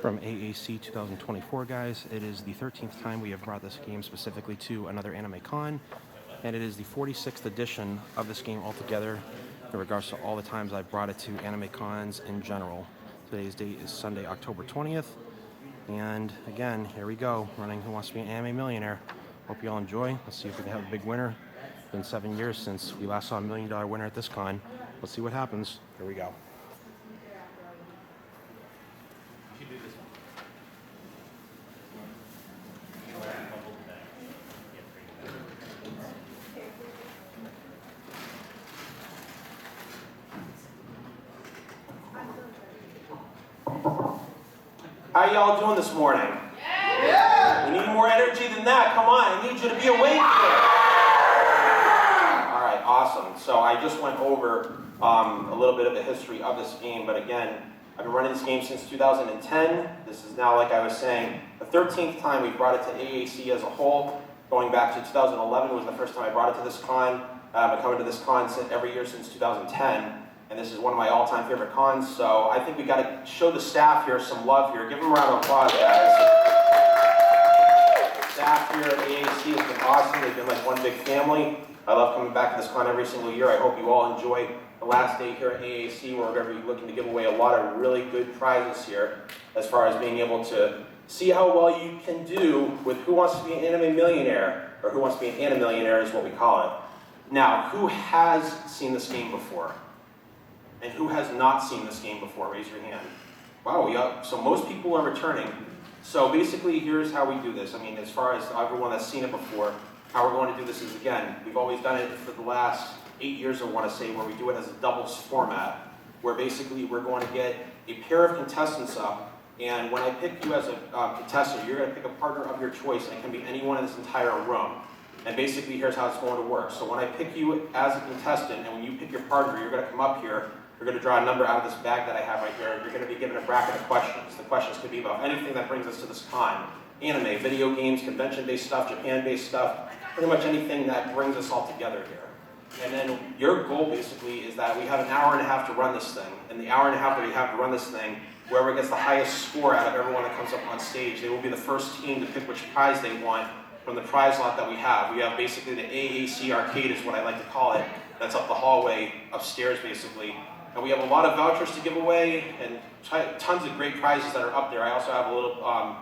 from AAC 2024, guys. It is the 13th time we have brought this game specifically to another anime con, and it is the 46th edition of this game altogether in regards to all the times I've brought it to anime cons in general. Today's date is Sunday, October 20th, and again, here we go, running Who Wants to Be an Anime Millionaire. Hope you all enjoy. Let's see if we can have a big winner. It's been 7 years since we last saw a $1 million winner at this con. Let's see what happens. Here we go. How y'all doing this morning? Yeah! We need more energy than that. Come on, I need you to be awake here. All right, awesome. So I just went over a little bit of the history of this game, but again, I've been running this game since 2010. This is now, like I was saying, the 13th time we've brought it to AAC as a whole. Going back to 2011 was the first time I brought it to this con. I've been coming to this con every year since 2010. And this is one of my all-time favorite cons, so I think we got to show the staff here some love here. Give them a round of applause, guys. The staff here at AAC has been awesome. They've been like one big family. I love coming back to this con every single year. I hope you all enjoy the last day here at AAC, where we're going to be looking to give away a lot of really good prizes here, as far as being able to see how well you can do with Who Wants to Be an Anime Millionaire, or Who Wants to Be an Animillionaire is what we call it. Now, who has seen this game before? And who has not seen this game before? Raise your hand. Wow, yeah. So most people are returning. So basically, here's how we do this. I mean, as far as everyone that's seen it before, how we're going to do this is, again, we've always done it for the last 8 years, I want to say, where we do it as a doubles format, where basically we're going to get a pair of contestants up, and when I pick you as a contestant, you're going to pick a partner of your choice, and it can be anyone in this entire room. And basically, here's how it's going to work. So when I pick you as a contestant, and when you pick your partner, you're going to come up here. You're going to draw a number out of this bag that I have right here. You're going to be given a bracket of questions. The questions could be about anything that brings us to this con. Anime, video games, convention-based stuff, Japan-based stuff, pretty much anything that brings us all together here. And then your goal basically is that we have an hour and a half to run this thing. And the hour and a half that we have to run this thing, whoever gets the highest score out of everyone that comes up on stage, they will be the first team to pick which prize they want from the prize lot that we have. We have basically the AAC arcade is what I like to call it. That's up the hallway, upstairs basically. And we have a lot of vouchers to give away and tons of great prizes that are up there. I also have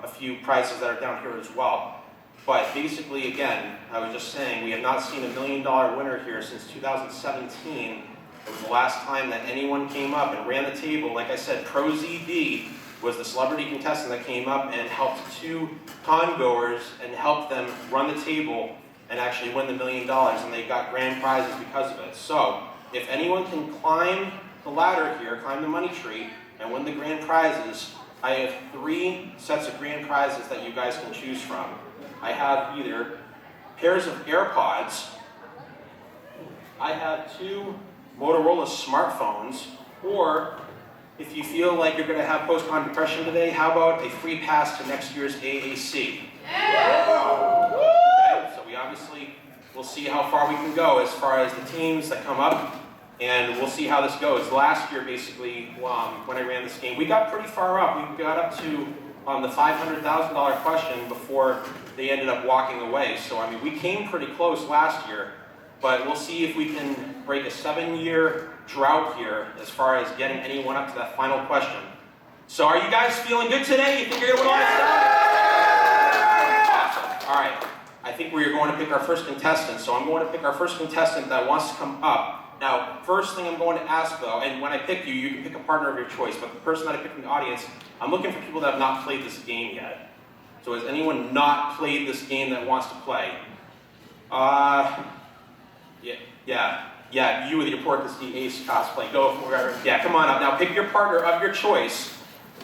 a few prizes that are down here as well. But basically, again, I was just saying, we have not seen a $1 million winner here since 2017. It was the last time that anyone came up and ran the table. Like I said, Pro ZD was the celebrity contestant that came up and helped 2 con goers and helped them run the table and actually win the $1 million. And they got grand prizes because of it. So if anyone can climb the ladder here, climb the money tree, and win the grand prizes, I have 3 sets of grand prizes that you guys can choose from. I have either pairs of AirPods, I have 2 Motorola smartphones, or if you feel like you're going to have post-con depression today, how about a free pass to next year's AAC? Yeah. Okay, so we obviously will see how far we can go as far as the teams that come up. And we'll see how this goes. Last year, basically, when I ran this game, we got pretty far up. We got up to the $500,000 question before they ended up walking away. So, I mean, we came pretty close last year, but we'll see if we can break a 7-year drought here as far as getting anyone up to that final question. So, are you guys feeling good today? You think you're going to win all this stuff? Awesome. All right. I think we're going to pick our first contestant. So, I'm going to pick our first contestant that wants to come up. Now, first thing I'm going to ask though, and when I pick you, you can pick a partner of your choice, but the person that I pick in the audience, I'm looking for people that have not played this game yet. So has anyone not played this game that wants to play? Yeah, you with your Porcus the Ace cosplay, go for it. Yeah, come on up. Now pick your partner of your choice.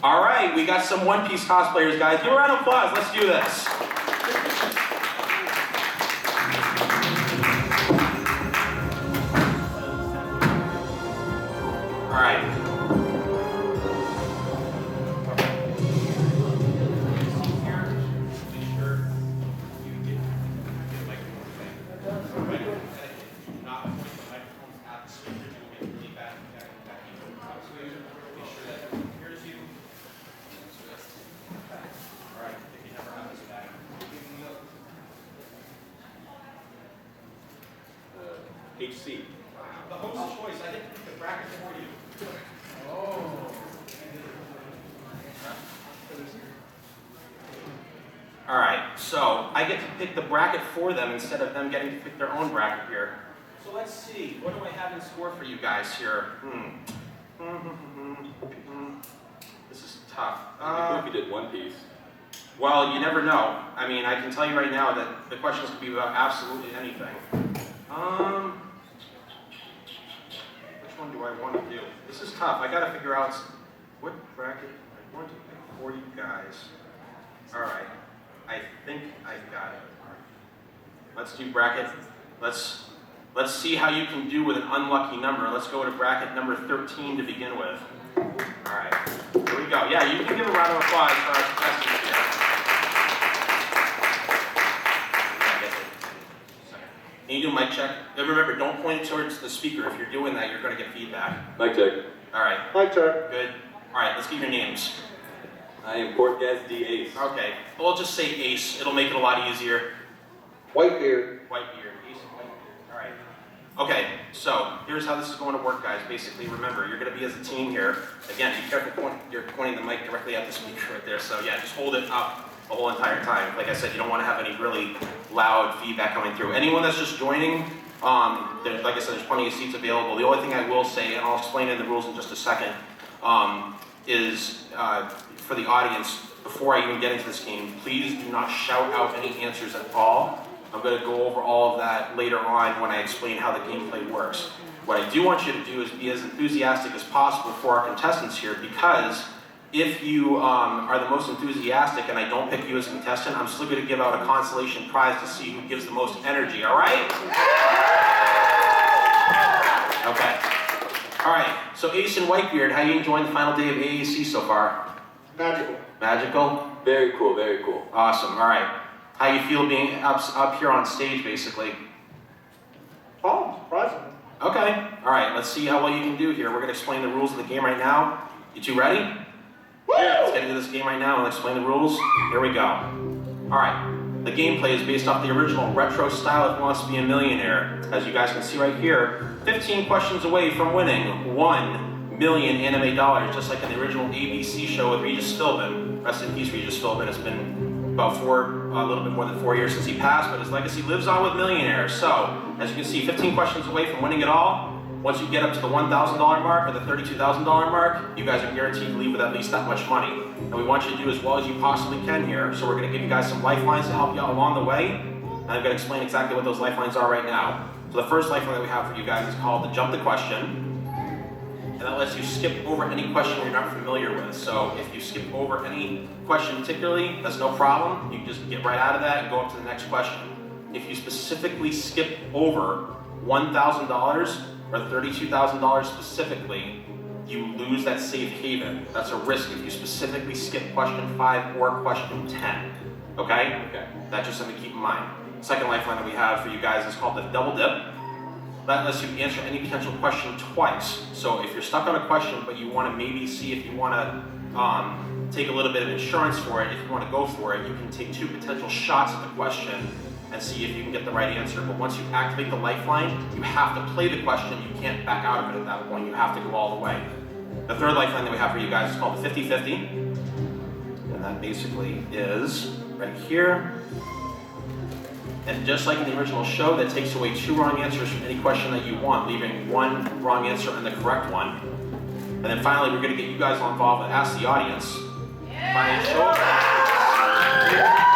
All right, we got some One Piece cosplayers, guys. Give a round of applause, let's do this. All right. THC. The host's choice, I think the bracket for you. All right, so I get to pick the bracket for them instead of them getting to pick their own bracket here. So let's see, what do I have in store for you guys here? This is tough. I think you did One Piece. Well, you never know. I mean, I can tell you right now that the questions could be about absolutely anything. Which one do I want to do? This is tough. I got to figure out what bracket I want to pick for you guys. All right. I think I got it. Let's do bracket. Let's see how you can do with an unlucky number. Let's go to bracket number 13 to begin with. All right. Here we go. Yeah, you can give a round of applause for our contestants here. Can you do a mic check? And remember, don't point it towards the speaker. If you're doing that, you're going to get feedback. Mic check. All right. Mic check. Good. All right, let's get your names. I am Portgas D. Ace. Okay. Well, I'll just say Ace. It'll make it a lot easier. Whitebeard. Whitebeard. Ace and Whitebeard. All right. Okay, so here's how this is going to work, guys. Basically, remember, you're going to be as a team here. Again, be careful you're pointing the mic directly at the speaker right there. So yeah, just hold it up the whole entire time. Like I said, you don't want to have any really loud feedback coming through. Anyone that's just joining, like I said, there's plenty of seats available. The only thing I will say, and I'll explain in the rules in just a second, is for the audience, before I even get into this game, please do not shout out any answers at all. I'm going to go over all of that later on when I explain how the gameplay works. What I do want you to do is be as enthusiastic as possible for our contestants here, because if you are the most enthusiastic and I don't pick you as a contestant, I'm still going to give out a consolation prize to see who gives the most energy, all right? Okay. All right, so Ace and Whitebeard, how are you enjoying the final day of AAC so far? Magical. Magical? Very cool, very cool. Awesome, all right. How you feel being up here on stage, basically? Oh, surprisingly. Okay, all right, let's see how well you can do here. We're going to explain the rules of the game right now. You two ready? Yeah, let's get into this game right now and explain the rules. Here we go. All right, the gameplay is based off the original retro style of Who Wants to Be a Millionaire. As you guys can see right here, 15 questions away from winning $1 million anime dollars, just like in the original ABC show with Regis Philbin. Rest in peace, Regis Philbin. It's been about a little bit more than 4 years since he passed, but his legacy lives on with Millionaire. So, as you can see, 15 questions away from winning it all. Once you get up to the $1,000 mark or the $32,000 mark, you guys are guaranteed to leave with at least that much money. And we want you to do as well as you possibly can here. So we're going to give you guys some lifelines to help you out along the way. And I'm going to explain exactly what those lifelines are right now. So the first lifeline that we have for you guys is called the Jump the Question. And that lets you skip over any question you're not familiar with. So if you skip over any question particularly, that's no problem. You can just get right out of that and go up to the next question. If you specifically skip over $1,000 or $32,000 specifically, you lose that safe haven. That's a risk if you specifically skip question 5 or question 10. Okay? Okay. That's just something to keep in mind. Second lifeline that we have for you guys is called the Double Dip. That lets you answer any potential question twice. So if you're stuck on a question, but you want to maybe see if you want to take a little bit of insurance for it, if you want to go for it, you can take 2 potential shots at the question and see if you can get the right answer. But once you activate the lifeline, you have to play the question. You can't back out of it at that point. You have to go all the way. The third lifeline that we have for you guys is called the 50-50. And that basically is right here. And just like in the original show, that takes away 2 wrong answers from any question that you want, leaving 1 wrong answer and the correct one. And then finally, we're going to get you guys all involved and ask the audience by a show of hands.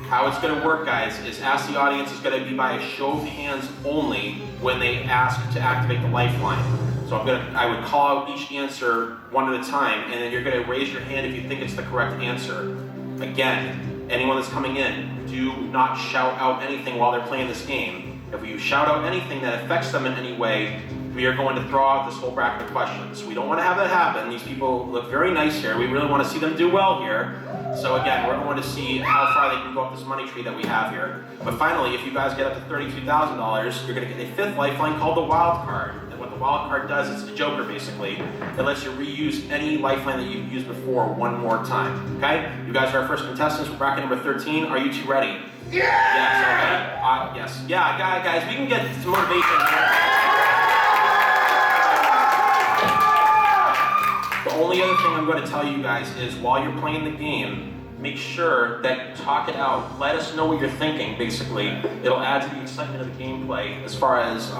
How it's going to work, guys, is ask the audience is going to be by a show of hands only when they ask to activate the lifeline. So I would call out each answer one at a time, and then you're going to raise your hand if you think it's the correct answer. Again, anyone that's coming in, do not shout out anything while they're playing this game. If you shout out anything that affects them in any way, we are going to throw out this whole bracket of questions. We don't want to have that happen. These people look very nice here. We really want to see them do well here. So again, we're going to see how far they can go up this money tree that we have here. But finally, if you guys get up to $32,000, you're going to get a 5th lifeline called the wild card. And what the wild card does, it's the Joker basically. It lets you reuse any lifeline that you've used before one more time. Okay? You guys are our first contestants for bracket number 13. Are you two ready? Yes, okay. Yes. Yeah, guys, we can get some motivation here. The only other thing I'm going to tell you guys is while you're playing the game, make sure that you talk it out. Let us know what you're thinking, basically. It'll add to the excitement of the gameplay as far as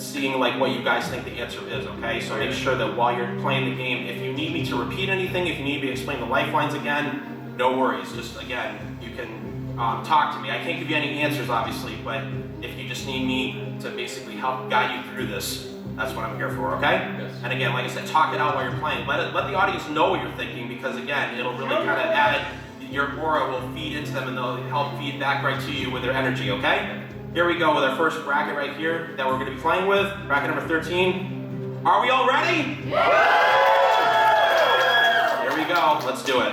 seeing like what you guys think the answer is, okay? So make sure that while you're playing the game, if you need me to repeat anything, if you need me to explain the lifelines again, no worries. Just, again, you can talk to me. I can't give you any answers, obviously, but if you just need me to basically help guide you through this, that's what I'm here for, okay? Yes. And again, like I said, talk it out while you're playing. Let the audience know what you're thinking because, again, it'll really kind of add, your aura will feed into them and they'll help feed back right to you with their energy, okay? Here we go with our first bracket right here that we're going to be playing with. Bracket number 13. Are we all ready? Here we go. Let's do it.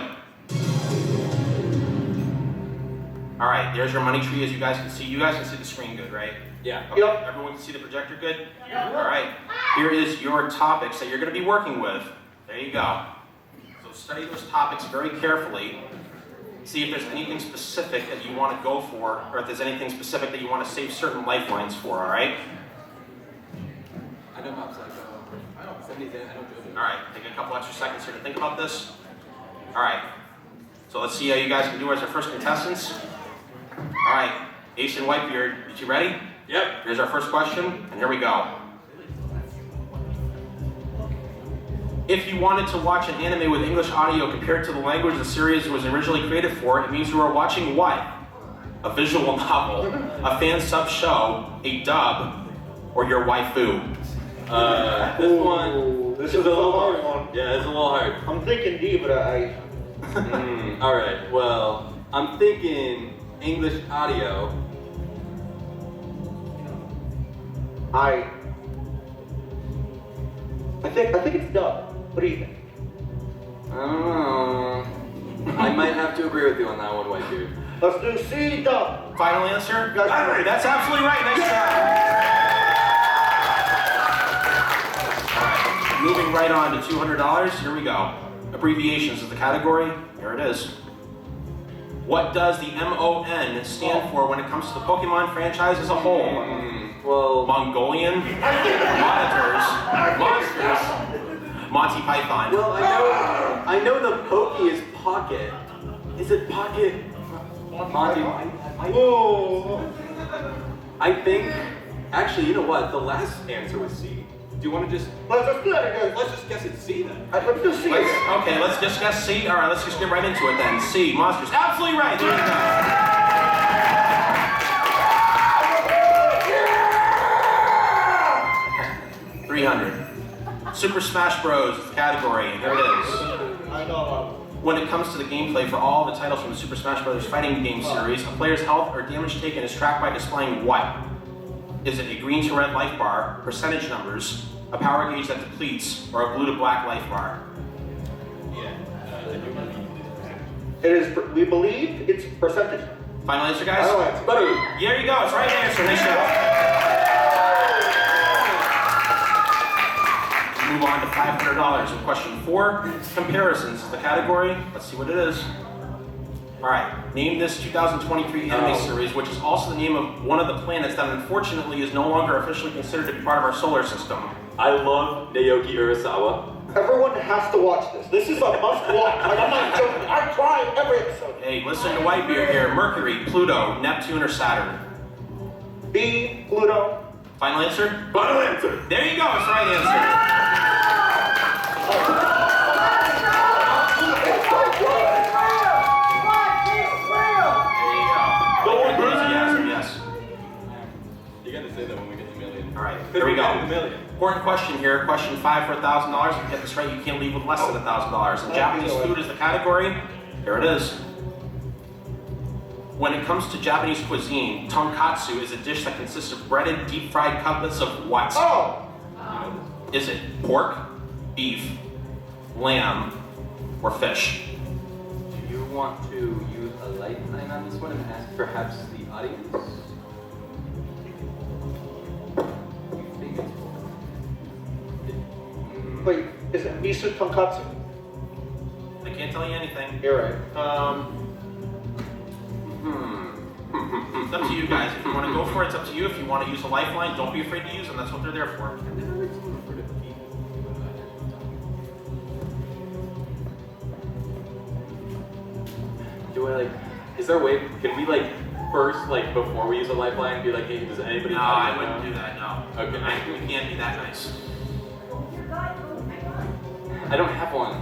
All right, there's your money tree as you guys can see. You guys can see the screen good, right? Yeah. Okay. Yep. Everyone can see the projector good? Yep. All right. Here is your topics that you're going to be working with. There you go. So study those topics very carefully. See if there's anything specific that you want to go for, or if there's anything specific that you want to save certain lifelines for, all right? I know Bob's like, I don't say anything, I don't do it. All right, take a couple extra seconds here to think about this. All right. So let's see how you guys can do as our first contestants. All right, Ace and Whitebeard, you ready? Yep. Here's our first question, and here we go. If you wanted to watch an anime with English audio compared to the language the series was originally created for, it means you are watching what? A visual novel, a fan sub show, a dub, or your waifu? This one. This is a hard one. Yeah, it's a little hard. I'm thinking D, but I Alright, well, I'm thinking English audio. think it's dub. What do you think? I don't know. I might have to agree with you on that one, Whitebeard. Let's do C dub. Final answer? That's right. That's absolutely right. Nice job. All right, moving right on to $200. Here we go. Abbreviations is the category. Here it is. What does the MON stand for when it comes to the Pokemon franchise as a whole? Well, Mongolian, monitors, monsters, Monty Python. well, I know the Pokey is pocket. Is it pocket? Monty. Whoa. I think. Actually, you know what? The last answer was C. Do you want to just? Let's do that again. Let's just guess it's C then. Let's do C. Okay, let's just guess C. All right, let's just get right into it then. C, monsters. Absolutely right. There you go. 300. Super Smash Bros. Is the category, and here it is. I know. When it comes to the gameplay for all the titles from the Super Smash Bros. Fighting game series, a player's health or damage taken is tracked by displaying what? Is it a green to red life bar, percentage numbers, a power gauge that depletes, or a blue to black life bar? It is. We believe it's percentage. Final answer, guys? Final answer. Buddy. There you go, it's right answer. Nice job. Move on to $500 with question 4. Comparisons is the category. Let's see what it is. All right, name this 2023 anime series, which is also the name of one of the planets that unfortunately is no longer officially considered to be part of our solar system. I love Naoki Urasawa. Everyone has to watch this. This is a must watch. Like, I'm not joking. I try every episode. Hey, listen to Whitebeard here. Mercury, Pluto, Neptune, or Saturn? B, Pluto. Final answer? Final answer. There you go, it's the right answer. Enthusiasm, yes. You gotta say that when we get the million. All right, here we The go. million. Important question here. Question 5 for $1,000. If you get this right, you can't leave with less than $1,000. And Japanese food is the category. Here it is. When it comes to Japanese cuisine, tonkatsu is a dish that consists of breaded, deep-fried cutlets of what? Oh. Is it pork, beef, lamb, or fish? Do you want to use a lifeline on this one and ask perhaps the audience? You think it's pork? Wait, is it miso tonkatsu? I can't tell you anything. You're right. It's up to you guys. If you want to go for it, it's up to you. If you want to use a lifeline, don't be afraid to use them. That's what they're there for. Do I is there a way, can we first, before we use a lifeline, be like, hey, does anybody No, I wouldn't do that, no. Okay. We can't be that nice. I don't have one.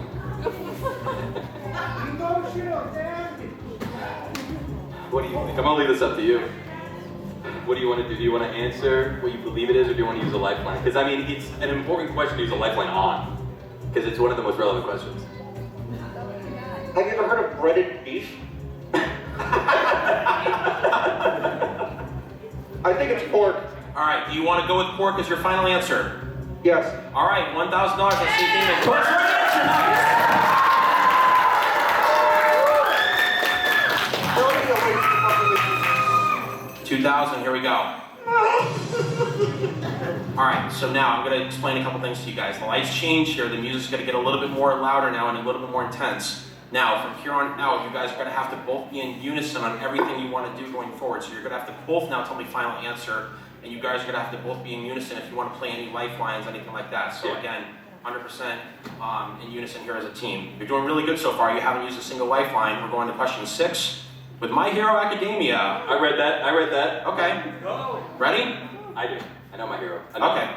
What do you think? I'm gonna leave this up to you. What do you want to do? Do you want to answer what you believe it is, or do you want to use a lifeline? Because I mean, it's an important question to use a lifeline on, because it's one of the most relevant questions. Have you ever heard of breaded beef? I think it's pork. All right, do you want to go with pork as your final answer? Yes. All right, $1,000. Let's see if you can. Pork's right answer, nice. 2,000, here we go. All right, so now I'm going to explain a couple things to you guys. The lights change here. The music's going to get a little bit more louder now and a little bit more intense. Now, from here on out, you guys are going to have to both be in unison on everything you want to do going forward. So you're going to have to both now tell me final answer, and you guys are going to have to both be in unison if you want to play any lifelines, anything like that. So again, 100% in unison here as a team. You're doing really good so far. You haven't used a single lifeline. We're going to question 6 with My Hero Academia. I read that. Okay. Ready? I do. I know My Hero. Okay.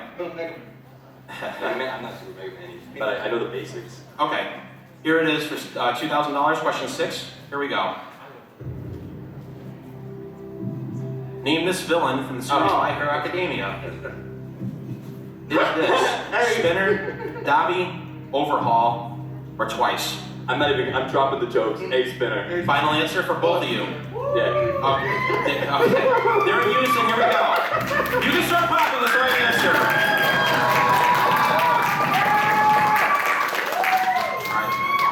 I'm not super Mega Man, but I know the basics. Okay. Here it is for $2,000, question 6. Here we go. Name this villain from the series My Hero Academia. Is this Spinner, Dobby, Overhaul, or Twice? I'm dropping the jokes. Hey, Spinner. Final answer for both of you. Yeah. Okay. They're in unison, here we go. You can start popping with the right answer.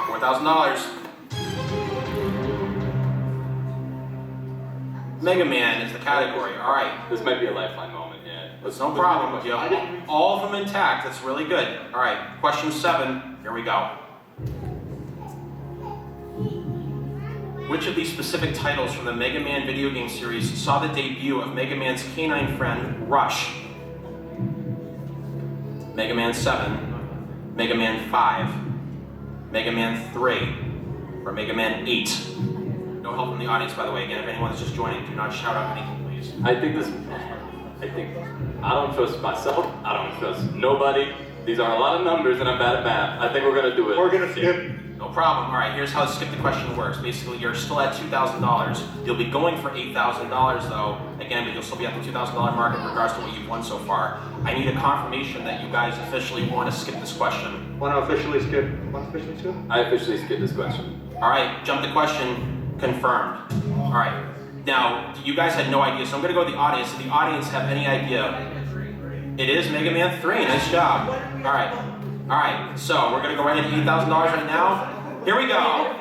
$4,000. Mega Man is the category. All right. This might be a lifeline moment, yeah. That's no problem. You have all of them intact. That's really good. All right. Question 7. Here we go. Which of these specific titles from the Mega Man video game series saw the debut of Mega Man's canine friend, Rush? Mega Man 7, Mega Man 5, Mega Man 3, or Mega Man 8. No help from the audience, by the way. Again, if anyone is just joining, do not shout out anything, please. I don't trust myself. I don't trust nobody. These are a lot of numbers and I'm bad at math. I think we're gonna do it. We're gonna skip. No problem. All right, here's how skip the question works. Basically, you're still at $2,000. You'll be going for $8,000 though, again, but you'll still be at the $2,000 mark in regards to what you've won so far. I need a confirmation that you guys officially want to skip this question. Want to officially skip? I officially skipped this question. All right, jump the question. Confirmed. All right. Now, you guys had no idea, so I'm going to go to the audience. Does the audience have any idea? It is Mega Man 3. Nice job. All right. All right. So we're going to go right into $8,000 right now. Here we go.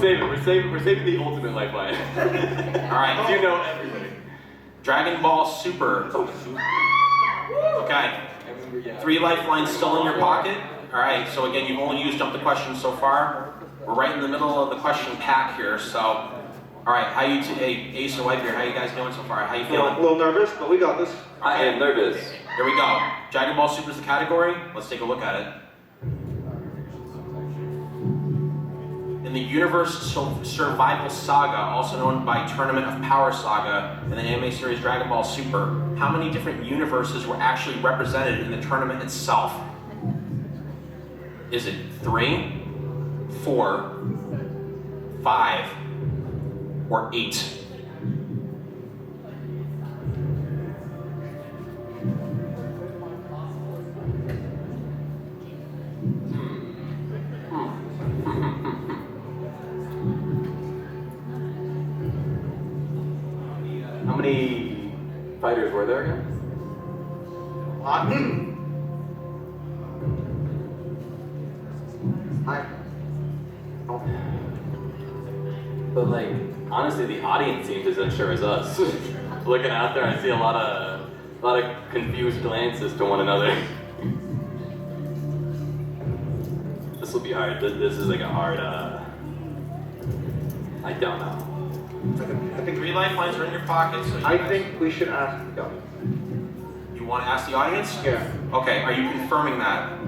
Save it. We're saving the ultimate lifeline. All right. You know everybody. Dragon Ball Super. Okay. 3 lifelines still in your pocket. All right. So again, you've only used up the question so far. We're right in the middle of the question pack here. So, all right. How you? Hey, Ace and Whitebeard. How you guys doing so far? How you feeling? A little nervous, but we got this. I am nervous. Here we go. Dragon Ball Super is the category. Let's take a look at it. In the Universe Survival Saga, also known by Tournament of Power Saga, in the anime series Dragon Ball Super, how many different universes were actually represented in the tournament itself? Is it 3, 4, 5, or 8? How many fighters were there again? But honestly, the audience seems as unsure as us. Looking out there, I see a lot of confused glances to one another. This will be hard. This is like a hard. I don't know. I think 3 lifelines are in your pocket, so I think we should ask the audience. You want to ask the audience? Yeah. Okay, are you confirming that?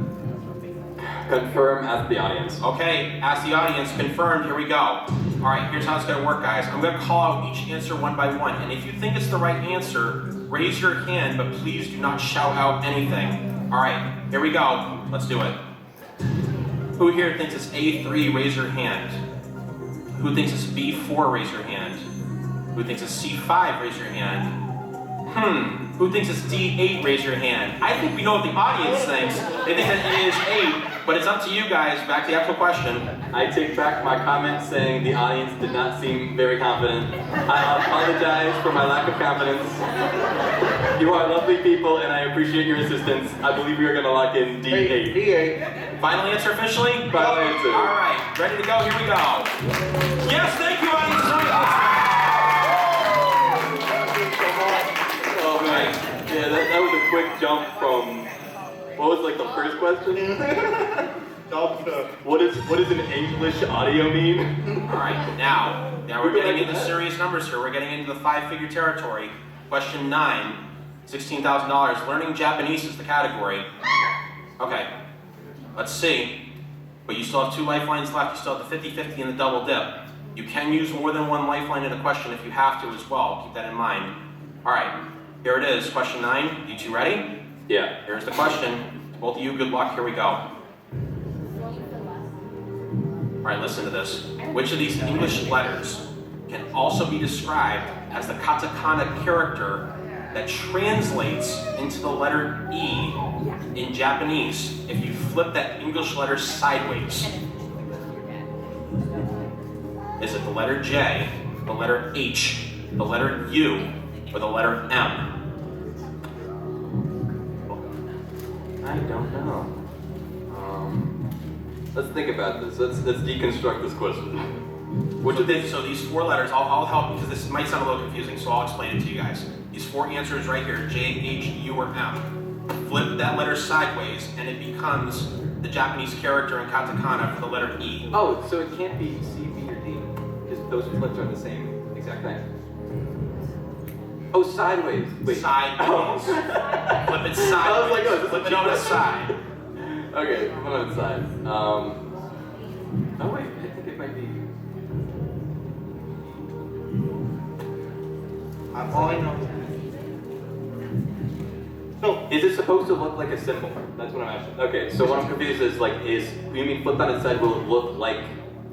Confirm as the audience. Okay, ask the audience, confirmed, here we go. All right, here's how it's gonna work, guys. I'm gonna call out each answer one by one, and if you think it's the right answer, raise your hand, but please do not shout out anything. All right, here we go. Let's do it. Who here thinks it's A3, raise your hand. Who thinks it's B4, raise your hand. Who thinks it's C5, raise your hand. Who thinks it's D8, raise your hand. I think we know what the audience thinks. They think that it is 8, but it's up to you guys. Back to the actual question. I take back my comment saying the audience did not seem very confident. I apologize for my lack of confidence. You are lovely people and I appreciate your assistance. I believe we are going to lock in D8. D8. Final answer officially? Final answer. All right, ready to go, here we go. Yes, thank you, audience. Oh man, yeah, that was a quick jump from, what was like the first question? What is an English audio meme? All right, now we're getting into serious numbers here. We're getting into the 5-figure territory. Question 9, $16,000. Learning Japanese is the category. Okay, let's see. But you still have 2 lifelines left. You still have the 50-50 and the double dip. You can use more than 1 lifeline in a question if you have to as well. Keep that in mind. All right, here it is. Question 9. You 2 ready? Yeah. Here's the question. To both of you, good luck. Here we go. All right, listen to this. Which of these English letters can also be described as the katakana character that translates into the letter E in Japanese if you flip that English letter sideways? Is it the letter J, the letter H, the letter U, or the letter M? I don't know. Let's think about this. Let's deconstruct this question. Which of these? So these 4 letters, I'll help because this might sound a little confusing, so I'll explain it to you guys. These 4 answers right here, J, H, U, or M. Flip that letter sideways, and it becomes the Japanese character in katakana for the letter E. Oh, so it can't be C, B, or D, because those flips are the same exact thing. Oh, sideways. Wait. Sideways. Oh. Flip it sideways. I was like, oh, is this Flip a it on the cheat side. Okay, I'm on the side. Oh wait, I think it might be. All I know. So, Is it supposed to look like a symbol? That's what I'm asking. Okay, so what I'm confused is you mean flipped on its side will it look like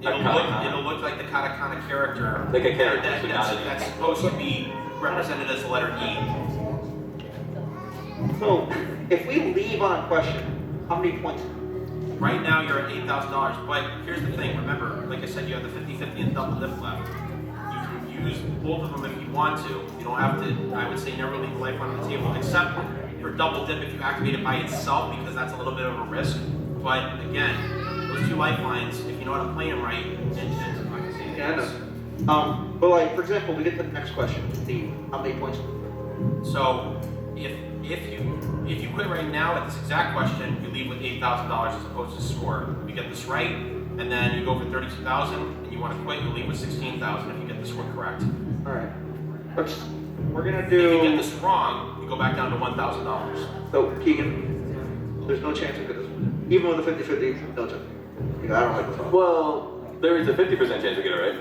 a katakana? It'll look like the katakana character. Like a character, so not That's supposed to be represented as the letter E. so if we leave on a question, how many points? Right now you're at $8,000, but here's the thing. Remember, like I said, you have the 50-50 and double dip left. You can use both of them if you want to. You don't have to, I would say never leave a lifeline on the table, except for double dip if you activate it by itself, because that's a little bit of a risk. But again, those 2 lifelines, if you know how to play them right, and I'm not gonna say anything else. But like, for example, we get to the next question. How many points? So if you quit right now at this exact question, you leave with $8,000 as opposed to score. If you get this right, and then you go for $32,000, and you want to quit, you leave with $16,000 if you get this one correct. All right. We're gonna If you get do. this wrong, you go back down to $1,000. So Keegan, there's no chance we get this one. Even with the 50-50, no chance. I don't like this one. Well, there is a 50% chance we get it right.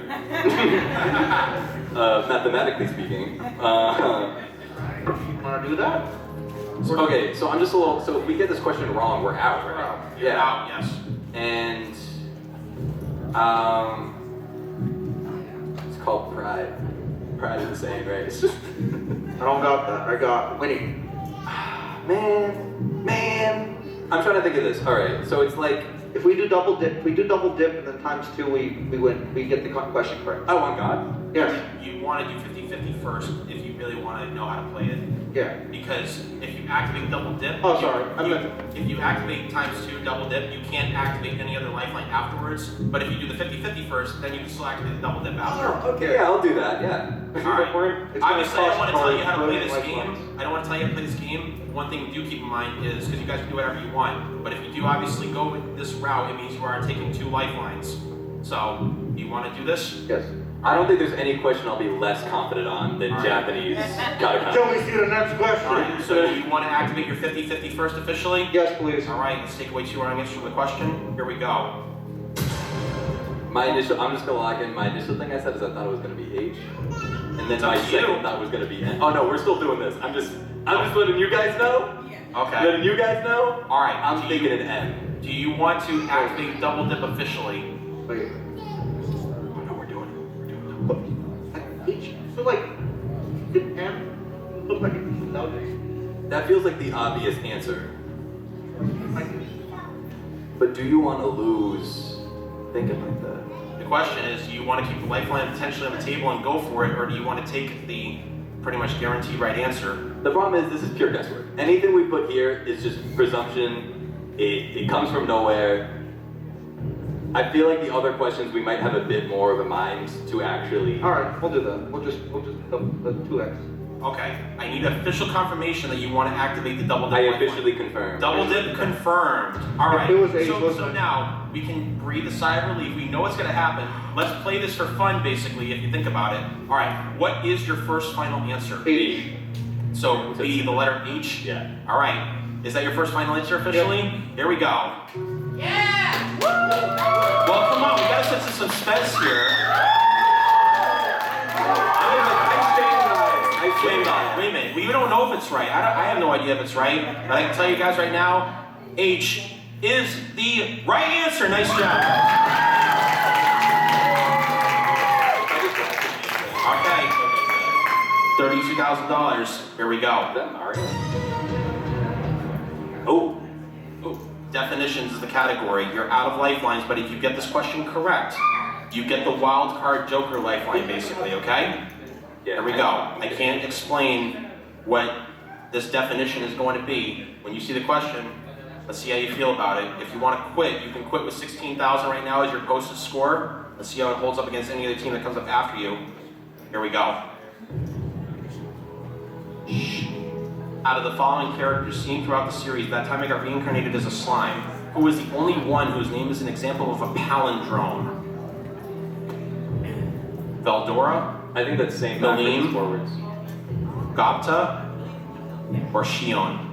Mathematically speaking. You wanna do that? Okay, so I'm just a little. So if we get this question wrong, we're out, right? You're out, yes. And it's called pride. Pride is the saying, right? It's just I don't got that. I got winning. man. I'm trying to think of this. All right, so it's like If we do double dip, and then times 2, we win. We get the question correct. oh my god. Yes. You want to do 50-50 first if you really want to know how to play it. Yeah. Because if you activate double dip, Oh, sorry. I meant. if you activate ×2 double dip, you can't activate any other lifeline afterwards. But if you do the 50-50 first, then you can still activate the double dip after. Okay, yeah, I'll do that. Yeah. Alright. It's gonna Obviously, I don't want to cost tell you how to play more this lifelines. game. I don't want to tell you how to play this game. One thing we do keep in mind is, because you guys can do whatever you want, but if you do obviously go this route, it means you are taking 2 lifelines. So, you want to do this? Yes. I don't think there's any question I'll be less confident on than Japanese katakana. Shall we see the next question? Alright, so do you want to activate your 50-50 first officially? Yes, please. Alright, let's take away 2 wrong answers from the question. Here we go. I'm just gonna lock in. My initial thing I said is I thought it was gonna be H, and then my up to you. second thought was gonna be N. Oh no, we're still doing this. I'm just letting you guys know. Okay. Letting you guys know. Alright, I'm thinking an N. do you want to activate double dip officially? Wait. Oh no, we're doing it. What? H? So like, did M look like it nowadays? That feels like the obvious answer. Like, But do you want to lose thinking like that? The question is, do you want to keep the lifeline potentially on the table and go for it, or do you want to take the pretty much guaranteed right answer? The problem is this is pure guesswork. Anything we put here is just presumption. It comes from nowhere. I feel like the other questions we might have a bit more of a mind to actually. all right, we'll do that. We'll just the 2x. Okay, I need official confirmation that you want to activate the double dip. I lifeline. officially confirm. Double dip confirmed. All right. If it was H, so wasn't it? now we can breathe a sigh of relief. We know what's going to happen. Let's play this for fun, basically, if you think about it. All right. What is your first final answer? H. So B, the letter H. Yeah. All right. Is that your first final answer officially? Here we go. Yeah. Well, come on. We got to set some suspense here. Wait a minute. We don't know if it's right. I have no idea if it's right. But I can tell you guys right now, H is the right answer. Nice job. Okay. $32,000. Here we go. Is that Mario? Oh. Definitions is the category. You're out of lifelines, but if you get this question correct, you get the wild card Joker lifeline, basically, okay? Yeah. Here we go. I can't explain what this definition is going to be. When you see the question, let's see how you feel about it. If you want to quit, you can quit with 16,000 right now as your posted score. Let's see how it holds up against any other team that comes up after you. Here we go. Out of the following characters seen throughout the series, that time I got reincarnated as a slime, who is the only one whose name is an example of a palindrome? Veldora? I think that's same backwards Malim? as forwards. Gapta? Or Shion?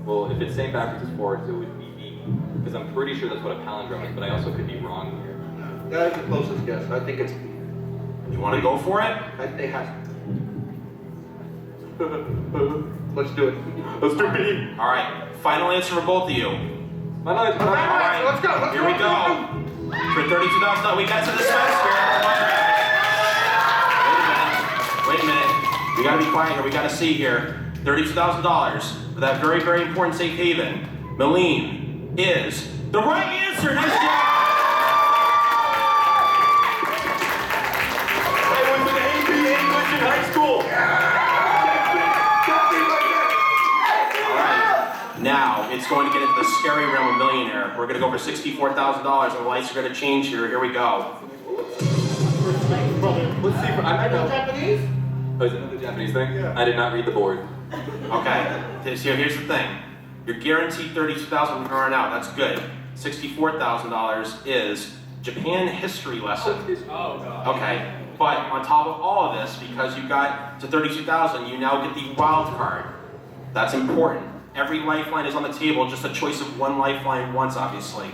Well, if it's same backwards as forwards, it would be B. Because I'm pretty sure that's what a palindrome is, but I also could be wrong here. That is the closest guess. I think it's. You want to go for it? I think it has. Let's do it. Let's do B. All right. Final answer for both of you. My knowledge. All right. Let's go. Here we go. For $32,000, we got to the suspense here. Wait a minute. We gotta be quiet here. We gotta see here. $32,000 for that very, very important safe haven. Malim is the right answer. Nice job. I went to the AP English in high school. All right. Now it's going to get into the scary realm of Millionaire. We're gonna go for $64,000, and the lights are gonna change here. Here we go. Let's see. I might know. Japanese? Oh, is it another Japanese thing? Yeah. I did not read the board. Okay. Here's the thing. You're guaranteed $32,000 from here on out. That's good. $64,000 is Japan history lesson. Oh, God. Okay. But on top of all of this, because you got to $32,000, you now get the wild card. That's important. Every lifeline is on the table, just a choice of one lifeline once, obviously.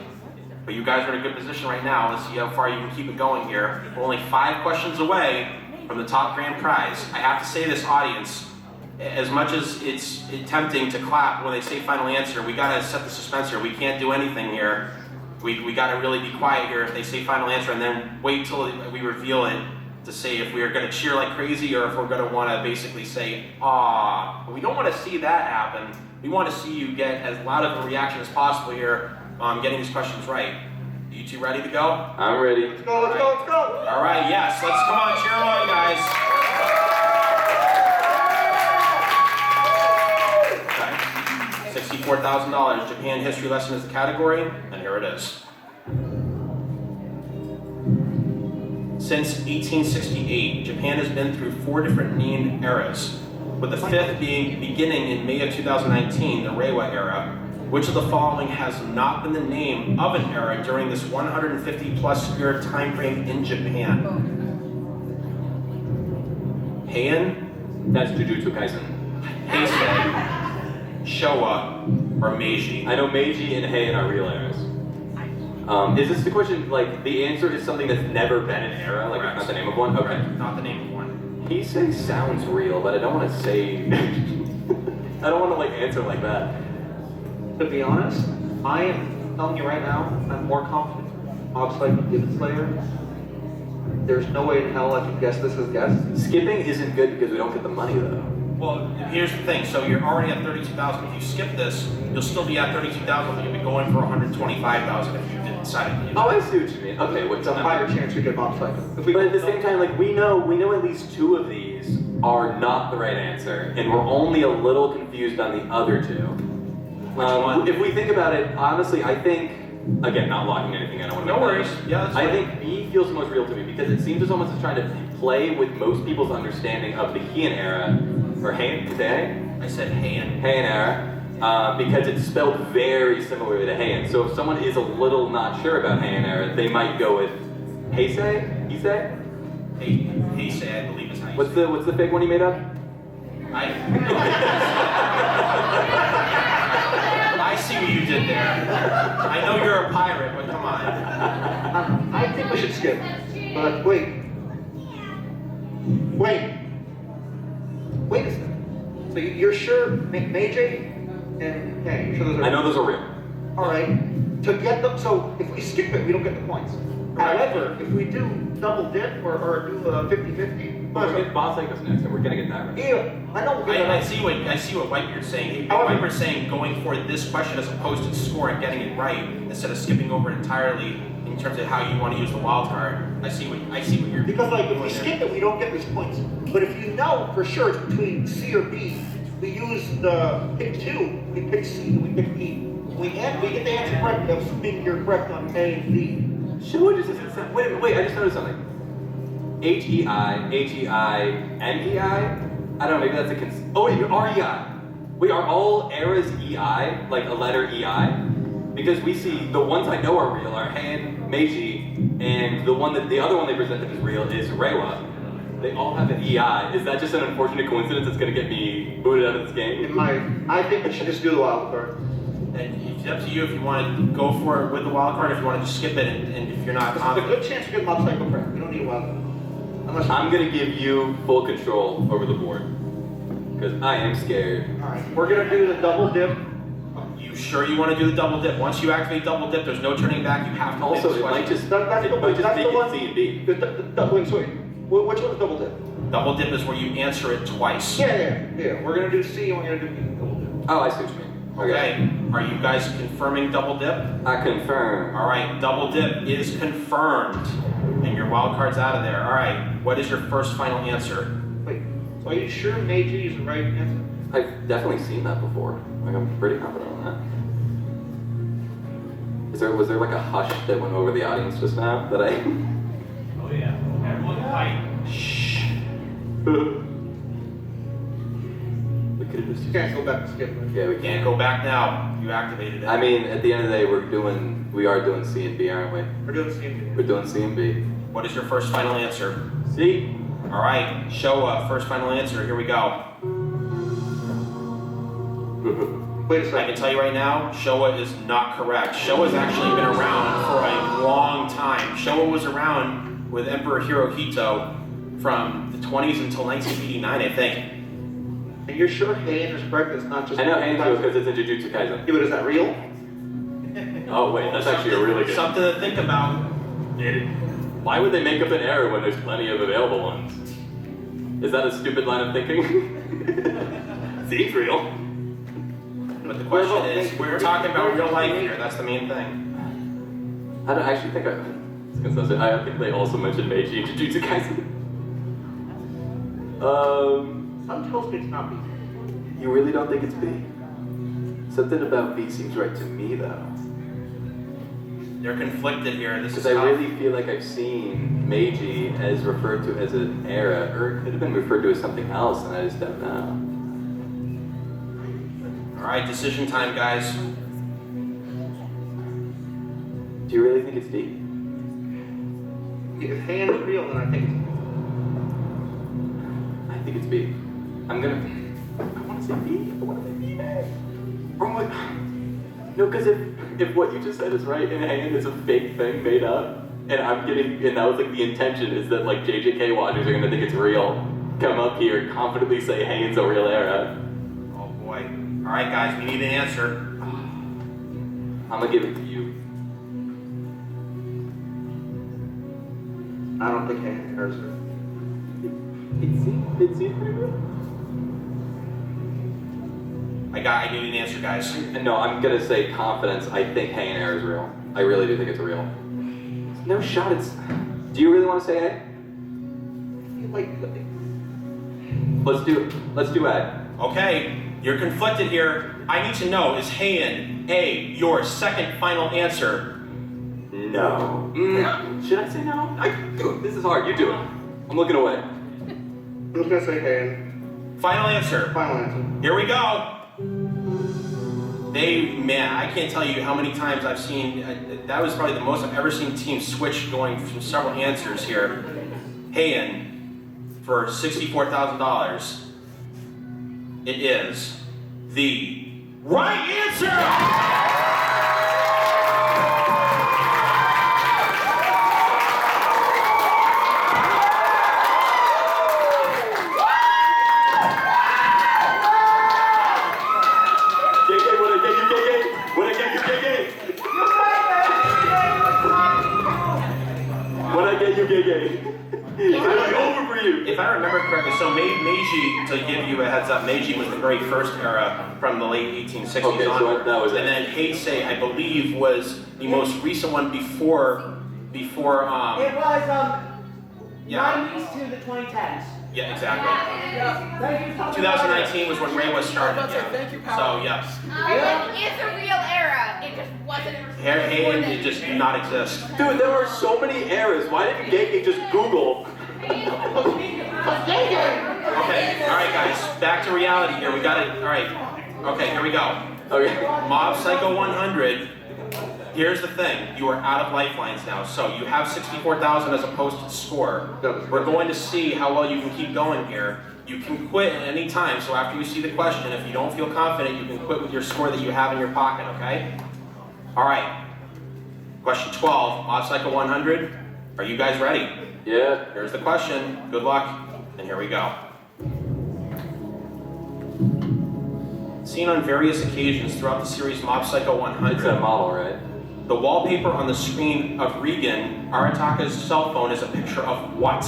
But you guys are in a good position right now. Let's see how far you can keep it going here. We're only 5 questions away from the top grand prize. I have to say this, audience, as much as it's tempting to clap when they say final answer, we gotta set the suspense here. We can't do anything here. We gotta really be quiet here if they say final answer, and then wait till we reveal it to say if we are gonna cheer like crazy or if we're gonna wanna basically say, ah. We don't wanna see that happen. We wanna see you get as loud of a reaction as possible here, getting these questions right. You two ready to go? I'm ready. Let's go. All right, yes, let's come on, cheer on, guys. Okay, $64,000, Japan history lesson is the category, and here it is. Since 1868, Japan has been through 4 different named eras, with the 5th being beginning in May of 2019, the Reiwa era. Which of the following has not been the name of an era during this 150-plus year time frame in Japan? Heian, That's Jujutsu Kaisen. Heisei, Showa, or Meiji? I know Meiji and Heian are real eras. Is this the question, like, the answer is something that's never been an era? Like, Correct. not the name of one? Okay. Correct, not the name of one. Heisei sounds real, but I don't want to say... I don't want to, like, answer like that. To be honest, I am telling you right now, I'm more confident Mob Psycho than Demon Slayer. There's no way in hell I can guess this as guess. Skipping isn't good because we don't get the money, though. Well, here's the thing. So you're already at 32,000. If you skip this, you'll still be at 32,000, but you'll be going for 125,000 if you decided to do Oh, that. I see what you mean. Okay, what's It's a higher chance we get Mob Psycho. If we But at the same time, like, we know at least two of these are not the right answer, and we're only a little confused on the other two. one? If we think about it, honestly, I think, again, not locking anything, I don't want to No worries. Yeah, that's I fine. think B feels the most real to me because it seems as almost it's trying to play with most people's understanding of the Heian era, or Heian, is that Heian? I said Heian. Heian era, because it's spelled very similarly to Heian. So if someone is a little not sure about Heian era, they might go with Heisei? Heisei? Heisei, I believe is how you What's say the fake one you made up? it. I see what you did there. I know you're a pirate, but come on. I think we should skip. But wait. Wait a second. So you're sure Meiji and Hey, you're sure those are... I know those are real. Alright. To get them, so if we skip it, we don't get the points. However, if we do double dip or do a 50-50... We're gonna get Boss Psycho's next, and we're gonna get that right. Yeah, I know. I see what Whitebeard's saying. Whitebeard's saying going for this question as opposed to score and getting it right instead of skipping over it entirely in terms of how you want to use the wild card. I see what you're Because like if doing we there. skip it, we don't get these points. But if you know for sure it's between C or B, we use the pick 2, we pick C, and we pick E. We get the answer correct, assuming you're correct on A and B. Should we just wait, I just noticed something. H-E-I, H-E-I-N-E-I? I don't know, maybe that's a oh wait, R-E-I. Wait, are all eras E-I, like a letter E-I? Because we see, the ones I know are real are Han, Meiji, and the other one they presented as real is Reiwa. They all have an EI. Is that just an unfortunate coincidence that's gonna get me booted out of this game? I think we should just do the wild card. And it's up to you if you want to go for it with the wild card, if you want to just skip it, and if you're not There's a confident. good chance we get Mob Psycho correct. We don't need a wild card. Unless I'm gonna give you full control over the board. Because I am scared. Alright, we're gonna do the double dip. You sure you want to do the double dip? Once you activate double dip, there's no turning back. You have to Also, pick this it might question. just, That's it the might one. just That's make the it one. C and B. Wait, which one is double dip? Double dip is where you answer it twice. Yeah. We're gonna do C and we're gonna do B. Double dip. Oh, I see what you mean. Okay. Are you guys confirming double dip? I confirm. All right. Double dip is confirmed, and your wild card's out of there. All right. What is your first final answer? Wait, so are you sure Meiji is the right answer? I've definitely seen that before. Like, I'm pretty confident on that. Was there like a hush that went over the audience just now that I... Oh yeah. Everyone quiet. Shh. Look at this. You can't go back and skip it. Yeah, we Can't can't. go back now. You activated it. I mean, at the end of the day, we are doing C and B, aren't we? We're doing C and We're doing C and B. What is your first final answer? C. All right. Showa. First final answer. Here we go. Wait a I can second. tell you right now, Showa is not correct. Showa's actually been around for a long time. Showa was around with Emperor Hirohito from the 20s until 1989, I think. And you're sure Heian is correct? It's not just... I know Hanzo because it's in Jujutsu Kaisen. Yeah, but is that real? Oh wait, that's actually a really good. Something to think about. Why would they make up an error when there's plenty of available ones? Is that a stupid line of thinking? Seems real. But the question is, we're talking about real life here. That's the main thing. I don't actually think I think they also mentioned Meiji in Jujutsu Kaisen. Some tells me it's not B. You really don't think it's B? Something about B seems right to me though. They're conflicted here. This is Because I tough. really feel like I've seen Meiji as referred to as an era, or it could have been referred to as something else, and I just don't know. All right, decision time, guys. Do you really think it's D? If Heian is real, then I think it's... I think think it's B. I want to say B. I want to say B, man. Or what? No, because if what you just said is right, and Heian is a fake thing made up, and that was like the intention is that like JJK watchers are gonna think it's real, come up here, confidently say Heian's a real era. Oh boy. All right, guys, we need an answer. I'm gonna give it to you. I don't think Heian is real. It seems pretty real. I need an answer, guys. No, I'm gonna say confidence. I think Heian is real. I really do think it's real. No shot. Do you really want to say A? I feel like Let's do A. Okay, you're conflicted here. I need to know, is Heian A your second final answer? No. Should I say no? This is hard. You do it. I'm looking away. I'm just gonna say Heian. Final answer. Final answer. Here we go. I can't tell you how many times I've seen, that was probably the most I've ever seen teams switch going from several answers here. Heian for $64,000. It is the right answer! If I remember correctly, so Meiji, to give you a heads up, Meiji was the very first era from the late 1860s okay, onward. So that was it. And then Heisei, I believe, was the most recent one before It was yeah. 90s to the 2010s. Yeah, exactly. Yeah. 2019 was when Reiwa started, yeah. So, yes. It's a real era. It just wasn't. Heian, it just did not exist. Dude, there are so many eras. Why didn't Gege just Google? Okay, alright guys, back to reality here. We got it, alright. Okay, here we go. Okay. Mob Psycho 100. Here's the thing, you are out of lifelines now, so you have 64,000 as a posted score. We're going to see how well you can keep going here. You can quit at any time, so after you see the question, if you don't feel confident, you can quit with your score that you have in your pocket, okay? Alright, question 12, Mob Psycho 100. Are you guys ready? Yeah. Here's the question, good luck, and here we go. Seen on various occasions throughout the series Mob Psycho 100. It's a model, right? The wallpaper on the screen of Regan, Arataka's cell phone, is a picture of what?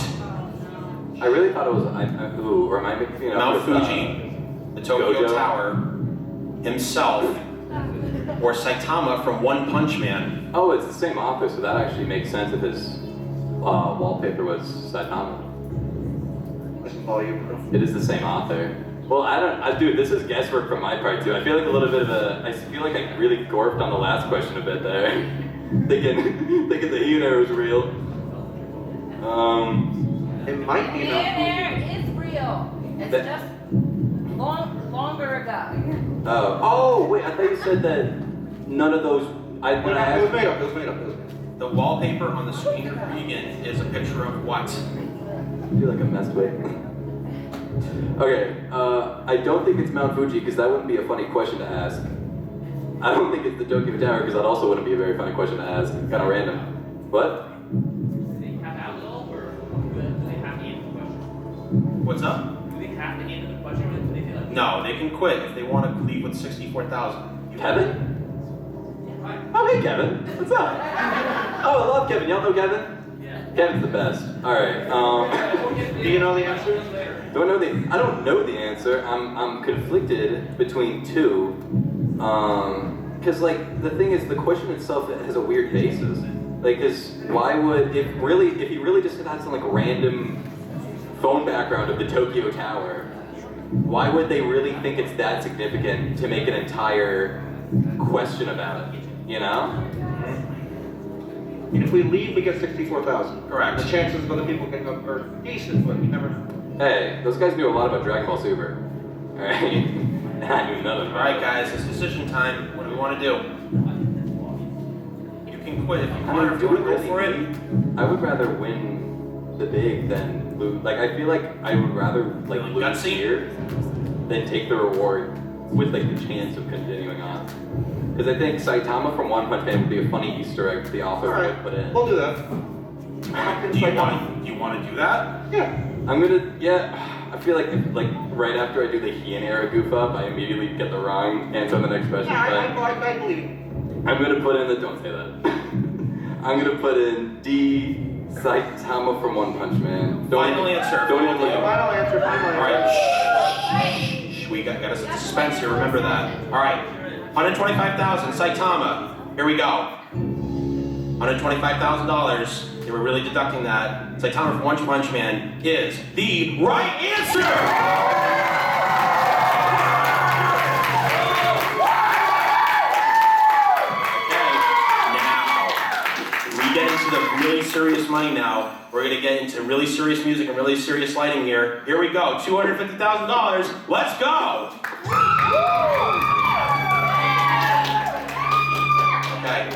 I really thought it was, or am I mixing it up Mount with, Fuji, the Tokyo Gojo? Tower, himself, or Saitama from One Punch Man. Oh, it's the same author, so that actually makes sense if his wallpaper was Saitama. It is the same author. Well, dude, this is guesswork from my part too. I feel like I feel like I really gorped on the last question a bit there. thinking the Heian was real. It might be enough. Millionaire is real. It's just longer ago. Oh, wait, I thought you said that none of those, It was made up. The wallpaper on the screen of Regan is a picture of what? I feel like I messed with. Okay, I don't think it's Mount Fuji because that wouldn't be a funny question to ask. I don't think it's the Tokyo Tower because that also wouldn't be a very funny question to ask. Kind of random. What? Do they have that little, or do they have to answer the question? What's up? Do they have to answer the question, or do they feel like? No, they can quit if they want to leave with 64,000. Kevin? Oh, hey Kevin. What's up? Oh, I love Kevin. Y'all know Kevin? Yeah. Kevin's the best. Alright, Do you know the answer? I don't know the answer. I'm conflicted between two. Cause like the thing is the question itself has a weird basis. Like, cause why would if he really just had some like random phone background of the Tokyo Tower, why would they really think it's that significant to make an entire question about it? You know? If we leave, we get 64,000. Correct. The chances of other people getting up are decent, but we never. Hey, those guys knew a lot about Dragon Ball Super. Alright? And I knew nothing about Alright it. guys, it's decision time. What do we want to do? You can quit if you want, or if you want to go for it. I would rather win the big than lose. Like I feel like I would rather like Feeling lose gutsy? here than take the reward with like the chance of continuing on. Because I think Saitama from One Punch Man would be a funny Easter egg the author Alright, would put in. we'll do that. Do you want to do that? Yeah. I'm gonna, yeah, I feel like if, like right after I do the Heian era goof up, I immediately get the wrong answer on the next question. Yeah, I believe it. I'm gonna put in the, don't say that. I'm gonna put in D. Saitama from One Punch Man. Final answer. Don't even look Final at answer, final All right. answer. Shh. We got us some suspense here. Remember that. All right. 125,000. Saitama. Here we go. $125,000. They were really deducting that. Saitama from One Punch Man is the right answer. The really serious money now. We're gonna get into really serious music and really serious lighting here. Here we go, $250,000. Let's go! Okay.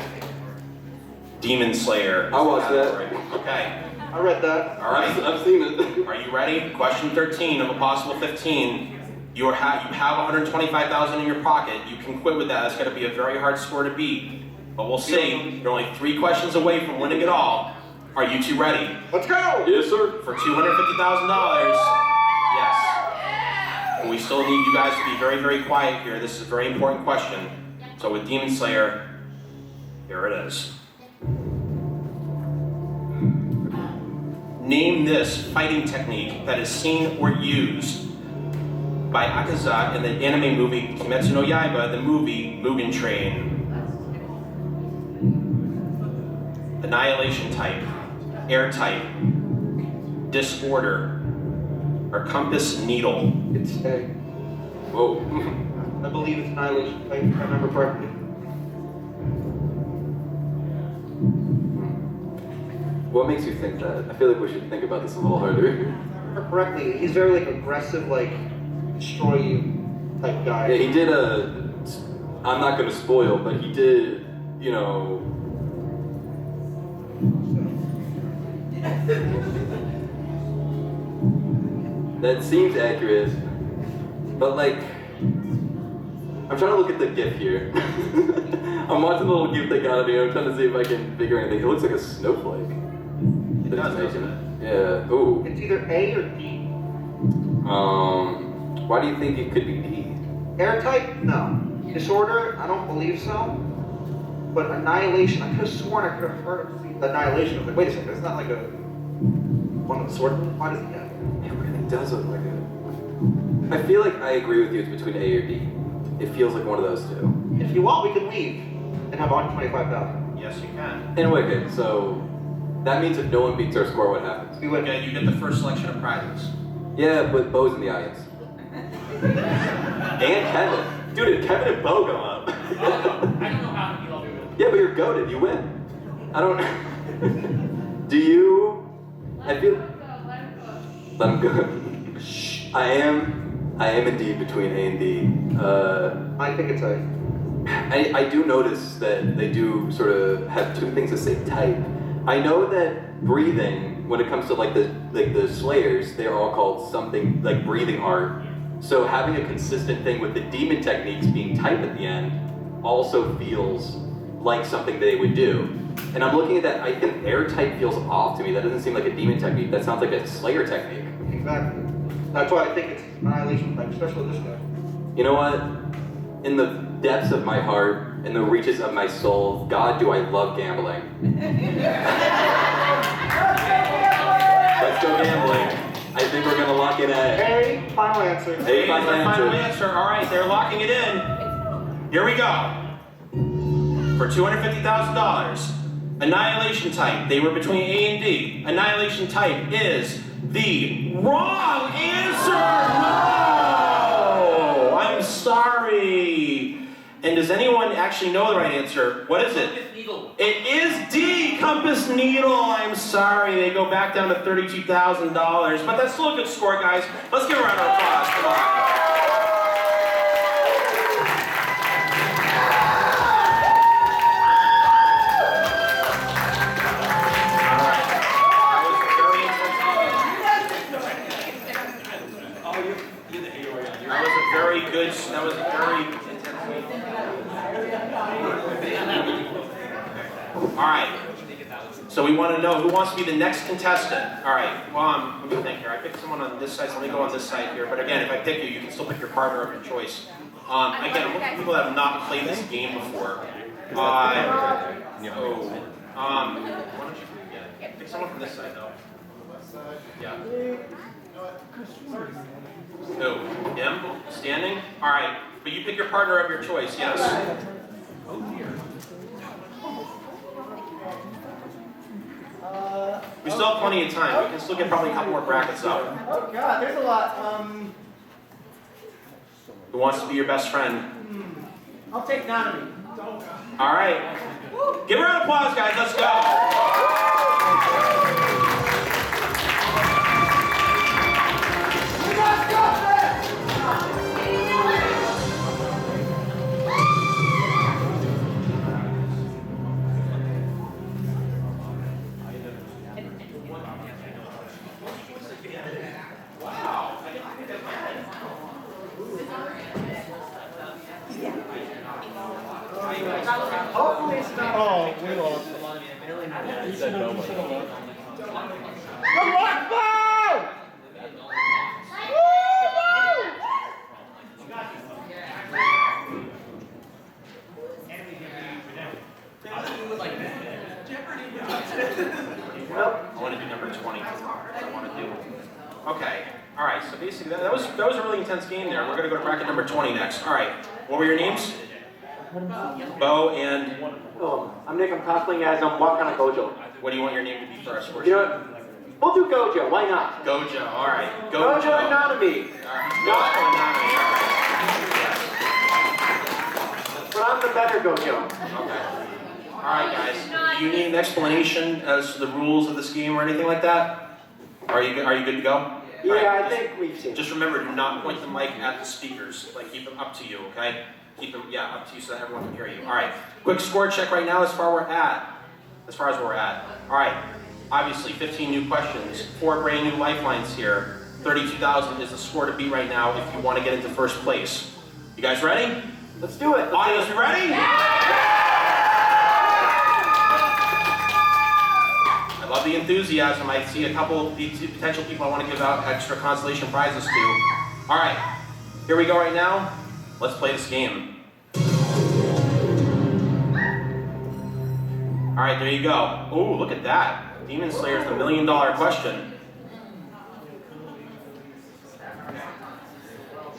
Demon Slayer. I'll watch that. Okay. I read that. All right. I've seen it. Are you ready? Question 13 of a possible 15. You have 125,000 in your pocket. You can quit with that. That's gonna be a very hard score to beat. But we'll see. You're only 3 questions away from winning it all. Are you two ready? Let's go! Yes, sir. For $250,000. Yes. And we still need you guys to be very, very quiet here. This is a very important question. So with Demon Slayer, here it is. Name this fighting technique that is seen or used by Akaza in the anime movie Kimetsu no Yaiba, the movie Mugen Train. Annihilation type, air type, disorder, or compass needle. It's A. Whoa. I believe it's annihilation, if I remember correctly. What makes you think that? I feel like we should think about this a little harder. If I remember correctly, he's very like aggressive, like destroy you type guy. Yeah, he did I'm not gonna spoil, but he did, you know, that seems accurate, but like, I'm trying to look at the GIF here. I'm watching the little GIF they got of me. I'm trying to see if I can figure anything. It looks like a snowflake. It does, doesn't it? Yeah. Ooh. It's either A or D. Why do you think it could be D? Air type? No. Disorder? I don't believe so. But annihilation, I could have sworn I could have heard of annihilation. I was like, wait a second, it's not like a one of the sword. Why does he have it? It really does look like it. I feel like I agree with you. It's between A or D. It feels like one of those two. If you want, we can leave and have 125,000. Yes, you can. Anyway, okay, so that means if no one beats our score, what happens? We win. Okay, you get the first selection of prizes. Yeah, but Bo's in the audience. And Kevin. Dude, if Kevin and Bo go up. I don't know how to deal with it. Yeah, but you're goated. You win. I don't. Do you? I feel. Let him go. Shh. I am indeed between A and D. I think it's A. I do notice that they do sort of have two things the same type. I know that breathing, when it comes to like the Slayers, they're all called something like breathing art. So having a consistent thing with the demon techniques being type at the end also feels like something they would do. And I'm looking at that, I think air type feels off to me. That doesn't seem like a demon technique. That sounds like a Slayer technique. Exactly. That's why I think it's annihilation type, especially this guy. You know what? In the depths of my heart, in the reaches of my soul, God, do I love gambling. Let's go gambling. I think we're gonna lock it at A, final answer. A, final Final answer. answer. All right, they're locking it in. Here we go. For $250,000, annihilation type. They were between A and D. Annihilation type is the wrong answer. No, I'm sorry. And does anyone actually know the right answer? What is it? Compass needle. It is D, compass needle. I'm sorry, they go back down to $32,000, but that's still a good score, guys. Let's give a round of applause. Come on. All right. That was a very intense All right. So we want to know who wants to be the next contestant. All right. Well, let me think here. I picked someone on this side, so let me go on this side here. But again, if I pick you, you can still pick your partner of your choice. Again, I'm looking for people that have not played this game before. Why don't you pick someone from this side, though? Yeah. Who? Him? Standing? All right. But you pick your partner of your choice, yes. We still have plenty of time. We can still get probably a couple more brackets up. Oh God, there's a lot. Who wants to be your best friend? I'll take Nanami. All right. Give a round of applause, guys. Let's go. Hopefully it's not. Oh, we lost. Good luck, Bo! I want to do number 20. I want to do. Okay. All right. So basically, that was a really intense game there. We're going to go to bracket number 20 next. All right. What were your names? Bo and. Oh, I'm Nick. I'm cosplaying as Wakana Gojo. What do you want your name to be first? You know what? We'll do Gojo. Why not? Gojo. All right. Gojo and Nanami. All right. Gojo and Nanami. All right. But I'm the better Gojo. Okay. All right, guys. Do you need an explanation as to the rules of this game or anything like that? Are you good to go? Yeah, All right, I think we've seen it. Just remember, do not point the mic at the speakers. Like, keep them up to you, okay? Keep them, up to you so that everyone can hear you. All right. Quick score check right now as far as where we're at. All right. Obviously, 15 new questions, 4 brand new lifelines here. 32,000 is the score to beat right now if you want to get into first place. You guys ready? Let's do it. Audience, you ready? I love the enthusiasm. I see a couple of the potential people I want to give out extra consolation prizes to. All right, here we go right now. Let's play this game. All right, there you go. Oh, look at that. Demon Slayer's the $1 million question.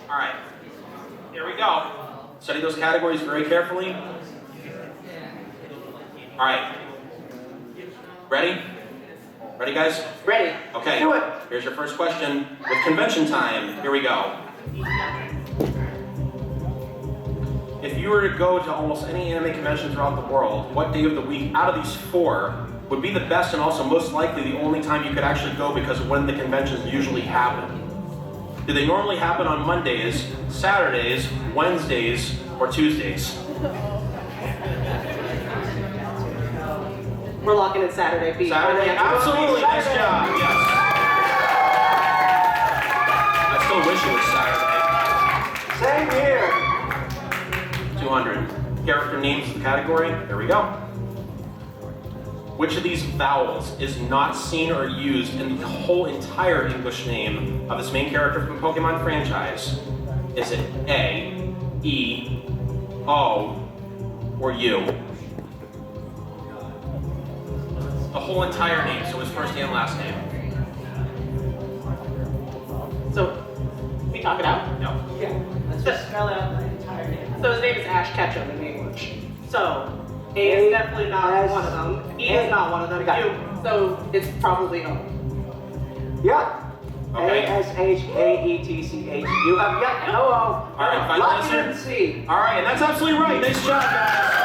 All right, here we go. Study those categories very carefully. All right. Ready? Ready, guys? Ready. Okay. Do it. Here's your first question with convention time. Here we go. If you were to go to almost any anime convention throughout the world, what day of the week out of these 4 would be the best and also most likely the only time you could actually go because of when the conventions usually happen? Do they normally happen on Mondays, Saturdays, Wednesdays, or Tuesdays? We're locking in Saturday. B. Saturday, absolutely, nice job, yes. I still wish it was Saturday. Same here. 200. Character names of the category, there we go. Which of these vowels is not seen or used in the whole entire English name of this main character from the Pokemon franchise? Is it A, E, O, or U? The whole entire name, so his first and last name. So, we talk it out? No. Yeah. Let's just spell out the entire name. So his name is Ash Ketchum in English. So, A is definitely not one of them. E is not one of them. U. So it's probably O. Yeah. Okay. ASHAETCH. You have yeah. No. All right, final Lock it answer. in C. All right, and that's absolutely right. Nice job, guys.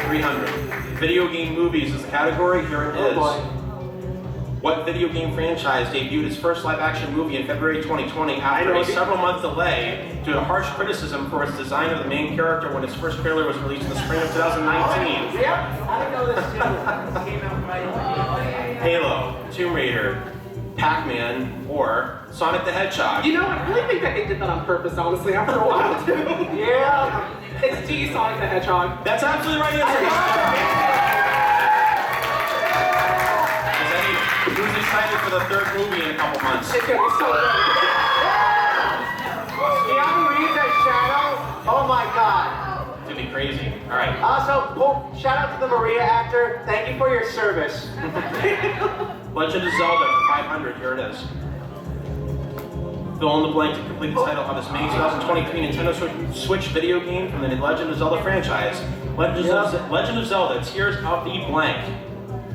300. Video game movies is the category. Here it is. Oh boy. What video game franchise debuted its first live-action movie in February 2020 after a several-month delay due to harsh criticism for its design of the main character when its first trailer was released in the spring of 2019? Yep. I know this too. This came out right. Halo, Tomb Raider, Pac-Man, or Sonic the Hedgehog? You know, I really think that they did that on purpose, honestly, after a while, too. Yeah. They D, Sonic the Hedgehog. That's absolutely right answer. Who's excited for the third movie in a couple months? It's gonna be so good. Keanu Reeves as Shadow? Oh my god. It's gonna be crazy. All right. Also, shout out to the Maria actor. Thank you for your service. Legend of Zelda for 500. Here it is. Fill in the blank to complete the title of this May 2023 Nintendo Switch video game from the Legend of Zelda franchise. Legend of Zelda, Tears of the Blank.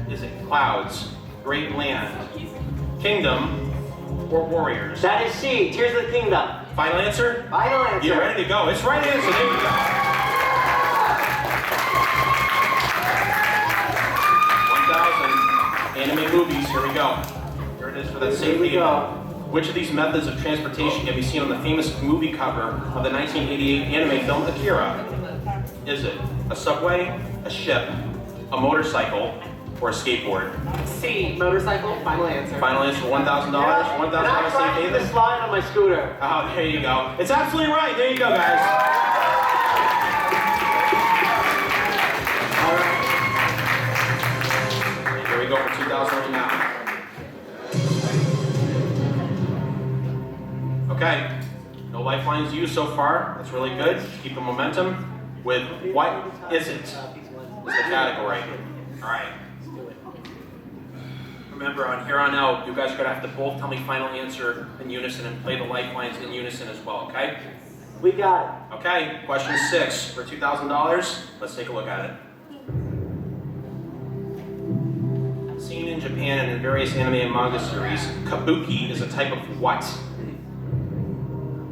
Is it Clouds, Great Land, Kingdom, or Warriors? That is C, Tears of the Kingdom. Final answer? Final answer. You're ready to go. It's right answer. There you go. 1,000 anime movies. Here we go. Here it is for that same video. Which of these methods of transportation can be seen on the famous movie cover of the 1988 anime film Akira? Is it a subway, a ship, a motorcycle, or a skateboard? C, motorcycle, final answer. Final answer, $1,000. $1,000 And I tried safe to haven. slide on my scooter. Oh, there you go. It's absolutely right. There you go, guys. All right. Here we go for 2,000 right now. Okay. No lifelines used so far. That's really good. Keep the momentum. With what is it? Is the category. All right. Remember, on here on out, you guys are going to have to both tell me final answer in unison and play the lifelines in unison as well, okay? We got it. Okay, question 6 for $2,000. Let's take a look at it. Seen in Japan and in various anime and manga series, kabuki is a type of what?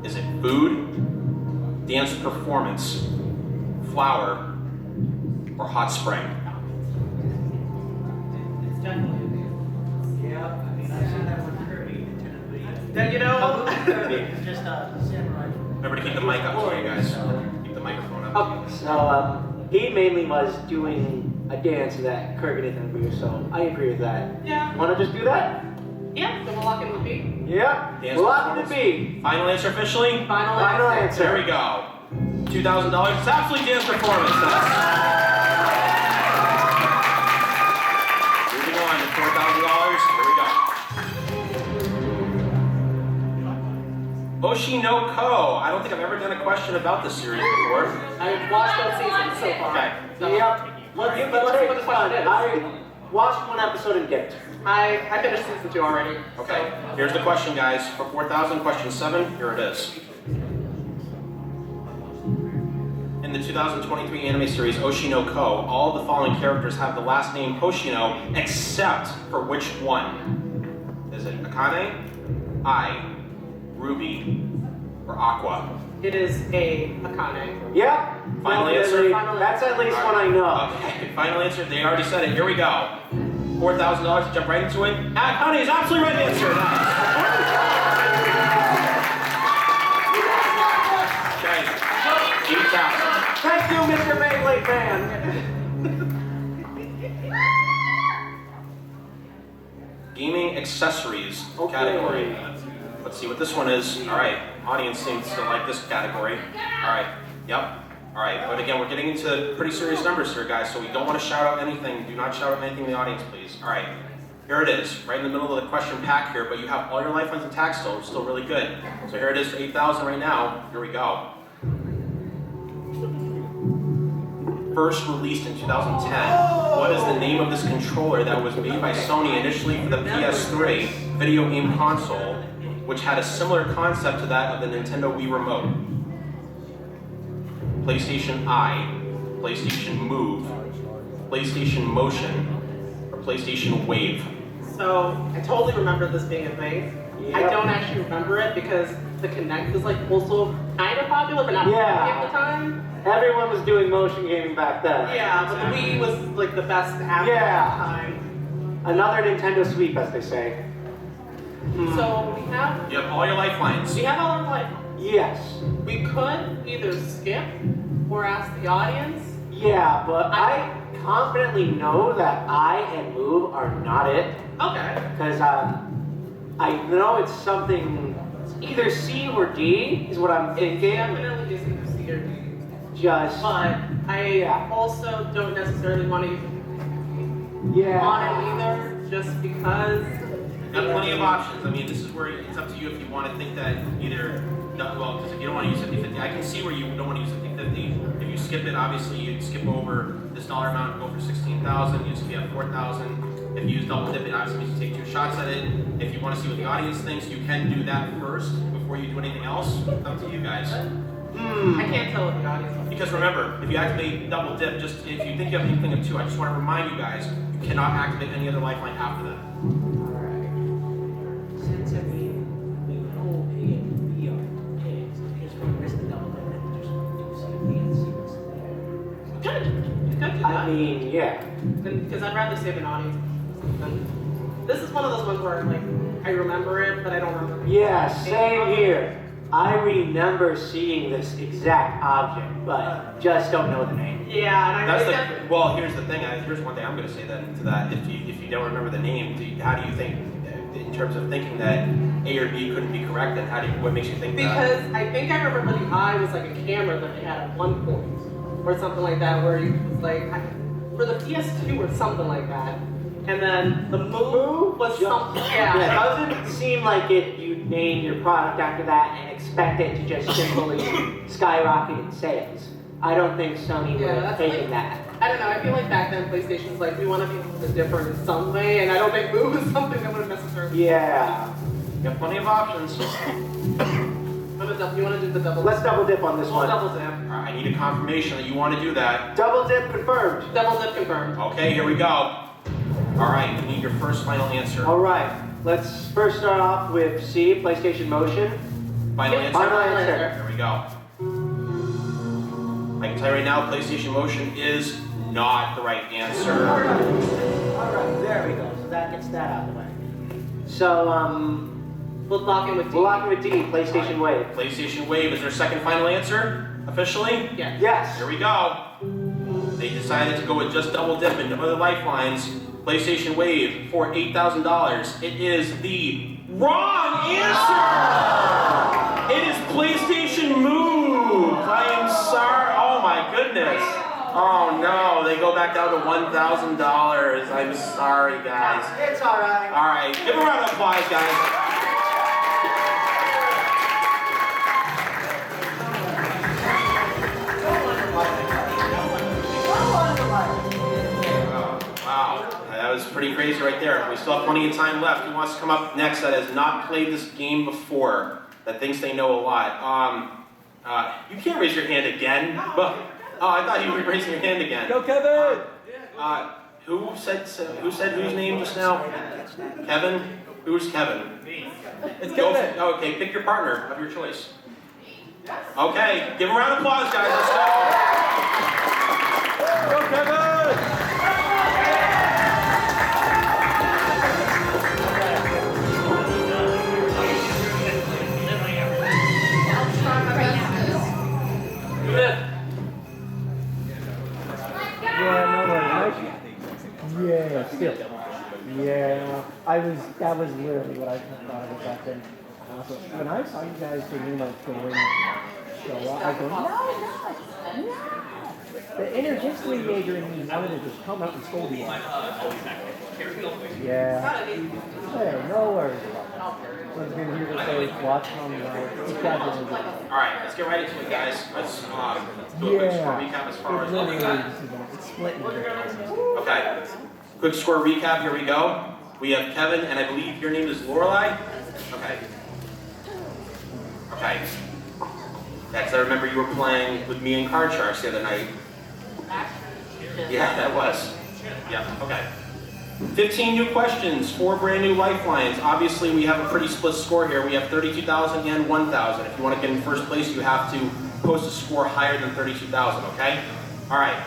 Is it food, dance performance, flower, or hot spring? It's definitely. Yeah, I mean, I've seen that with Kirby Nintendo video. Then you know. Kirby is just a samurai. Remember to keep the mic up for you guys. Keep the microphone up. Okay. So, he mainly was doing a dance in that Kirby Nintendo video, so I agree with that. Yeah. Wanna just do that? Yeah, so we'll lock in with B. Yeah. Dance We'll lock it to performance. B. Final answer officially? Final answer. There we go. $2,000. It's absolutely dance performance. Moving on to $4,000. Here we go. Oshi no Ko. I don't think I've ever done a question about this series before. I've watched both seasons so far. Okay. So Yep. let's You see can what take the question is. I watched one episode and dipped. I finished season 2 already. Okay. Here's the question, guys. For 4,000, question 7. Here it is. In the 2023 anime series Oshi no Ko, all of the following characters have the last name Hoshino, except for which one? Is it Akane, Ai, Ruby, or Aqua? It is a Akane. Yep. Final answer? That's at least one I know. Okay, final answer. They already said it. Here we go. $4,000 to jump right into it. Akane is absolutely right answer. Okay. 8,000. Thank you, Mr. Beyblade fan. Gaming accessories category. Let's see what this one is. All right. Audience seems to like this category. All right. Yep. All right. But again, we're getting into pretty serious numbers here, guys, so we don't want to shout out anything. Do not shout out anything in the audience, please. All right. Here it is, right in the middle of the question pack here, but you have all your lifelines intact still. It's still really good. So here it is for 8,000 right now. Here we go. First released in 2010. What is the name of this controller that was made by Sony initially for the PS3 video game console, which had a similar concept to that of the Nintendo Wii Remote? PlayStation Eye, PlayStation Move, PlayStation Motion, or PlayStation Wave? So I totally remember this being a thing. Yep. I don't actually remember it because the Kinect was like also kind of popular, but not really at the time. Everyone was doing motion gaming back then. Yeah, but the Wii was like the best app at the time. Another Nintendo sweep, as they say. So we have You have all your lifelines. all our life. Yes. We could either skip or ask the audience. Yeah, but I confidently know that I and move are not it. Okay. Because I know it's something, either C or D is what I'm thinking. Definitely is either C or D. just But I also don't necessarily want to use on it either, just because. Got plenty of options. I mean, this is where it's up to you if you want to think that either, well, because if you don't want to use 50-50, I can see where you don't want to use 50-50. If you skip it, obviously you'd skip over this dollar amount and go for 16,000. You just be at 4,000. If you use double dip, it obviously means you take 2 shots at it. If you want to see what the audience thinks, you can do that first before you do anything else. Up to you guys. I can't tell what the audience wants. Because remember, if you activate double dip, just if you think you have an inkling of 2, I just want to remind you guys, you cannot activate any other lifeline after that. Since we know A and B are pigs, I just want to risk the double dip and just do CRB and see what's there. You could do I that. mean, yeah. Because I'd rather save an audience. This is one of those ones where like I remember it, but I don't remember. Yeah, same here. I remember seeing this exact object, but just don't know the name. Yeah, and I That's think the, that. well, here's the thing. Here's one thing I'm going to say then to that. If you don't remember the name, how do you think, in terms of thinking that A or B couldn't be correct? And what makes you think that? Because I think I remember the eye was like a camera that they had at one point, or something like that, where you was like for the PS2 or something like that, and then the move was something. Yeah, Yeah. it doesn't seem like it. You name your product after that and expect it to just simply skyrocket in sales. I don't think Sony would have that's taken like, that. I don't know. I feel like back then PlayStation's like we want to be different in some way, and I don't think move is something that would have necessarily. Yeah. You got plenty of options. You want to do the double? Let's double dip on this We'll one. double dip. All right, I need a confirmation that you want to do that. Double dip confirmed. Double dip confirmed. Okay, here we go. All right, we need your first final answer. All right. Let's first start off with C, PlayStation Motion. Final answer? Final answer. Here we go. I can tell you right now, PlayStation Motion is not the right answer. Alright, there we go. So that gets that out of the way. So, We'll lock in with D. we'll lock in with D, PlayStation Wave. PlayStation Wave is their second final answer, officially? Yeah. Yes. Here we go. They decided to go with just double dip and no other lifelines. PlayStation Wave for $8,000. It is the wrong answer! It is PlayStation Move! I am sorry. Oh my goodness. Oh no, they go back down to $1,000. I'm sorry, guys. It's alright. Alright, give a round of applause, guys. Wow, that was pretty crazy right there. We still have plenty of time left. Who wants to come up next that has not played this game before, that thinks they know a lot? You can't raise your hand again. But, I thought you were raising your hand again. Go, Kevin! Who said whose name just now? Kevin? Who's Kevin? It's Go, Kevin! okay, pick your partner of your choice. Okay, give a round of applause, guys. Let's go. Go, Kevin! Yeah, still. Yeah, that was literally what I thought of it back then. When I saw you guys the remote going show up, I go, no! The inner history Jaeger in me wanted to just come out and scold you. Yeah. Hey, no worries about that. I was gonna hear this say, watching on the Alright, let's get right into it, guys. Let's do a quick score recap as far as it's split into different. Okay. Quick score recap, here we go. We have Kevin, and I believe your name is Lorelai? Okay. Okay. That's, I remember you were playing with me and Card Sharks the other night. Yeah, that was. Yeah, okay. 15 new questions, 4 brand new lifelines. Obviously, we have a pretty split score here. We have 32,000 and 1,000. If you want to get in first place, you have to post a score higher than 32,000, okay? All right.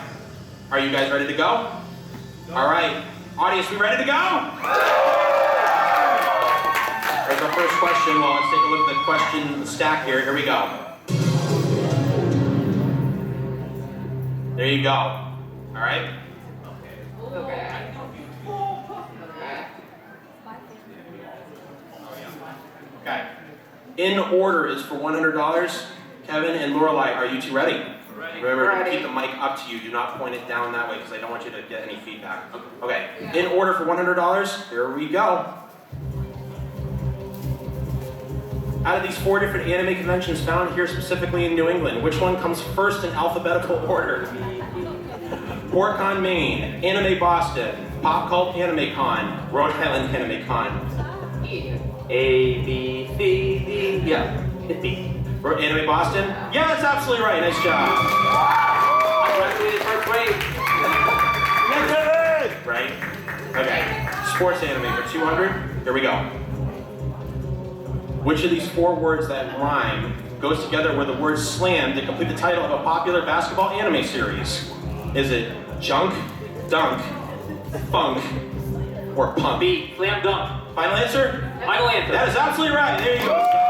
Are you guys ready to go? All right. Audience, we ready to go? There's our first question. Well, let's take a look at the question stack here. Here we go. There you go. All right? Okay. In order is for $100. Kevin and Lorelai, are you two ready? Remember to Ready. keep the mic up to you. Do not point it down that way because I don't want you to get any feedback. Okay. In order for $100, here we go. Out of these 4 different anime conventions found here specifically in New England, which one comes first in alphabetical order? PortCon Maine, Anime Boston, Pop Cult Anime Con, Rhode Island Anime Con. A, B, C, D. Yeah, it's B. Anime Boston? Yeah, that's absolutely right. Nice job. I graduated first grade. Right? Okay. Sports anime for 200. Here we go. Which of these 4 words that rhyme goes together with the word slam to complete the title of a popular basketball anime series? Is it junk, dunk, funk, or pump? B, slam dunk. Final answer? Final answer. That is absolutely right. There you go.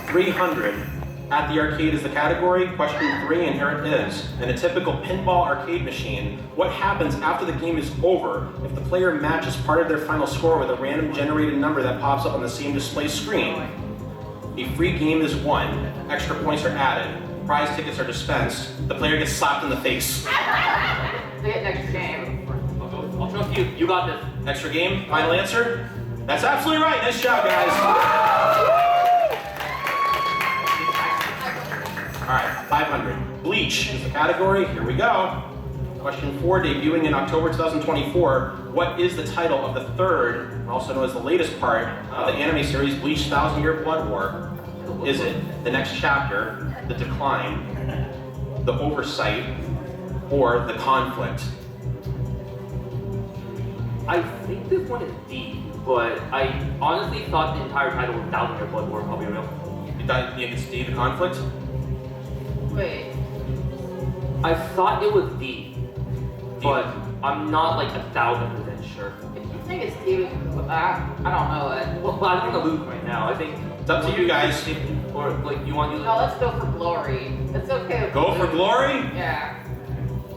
300. At the arcade is the category. Question 3, and here it is. In a typical pinball arcade machine, what happens after the game is over if the player matches part of their final score with a random generated number that pops up on the same display screen? A free game is won. Extra points are added. Prize tickets are dispensed. The player gets slapped in the face. They get an extra game. I'll trust you. You got this. Extra game? Final answer? That's absolutely right. Nice job, guys. All right, 500. Bleach is the category. Here we go. Question 4, debuting in October 2024. What is the title of the 3rd, also known as the latest part, of the anime series Bleach 1,000-Year Blood War? Is it The Next Chapter, The Decline, The Oversight, or The Conflict? I think this one is D, but I honestly thought the entire title was 1,000-Year Blood War, probably real. You think it's D, The Conflict? Wait. I thought it was D, but I'm not like 1,000% sure. If you think it's D, I don't know it. Well, I think I'm losing right now. I think It's up to you guys. Or like, you want to? No, let's go for glory. It's okay. if Go we for lose. glory? Yeah.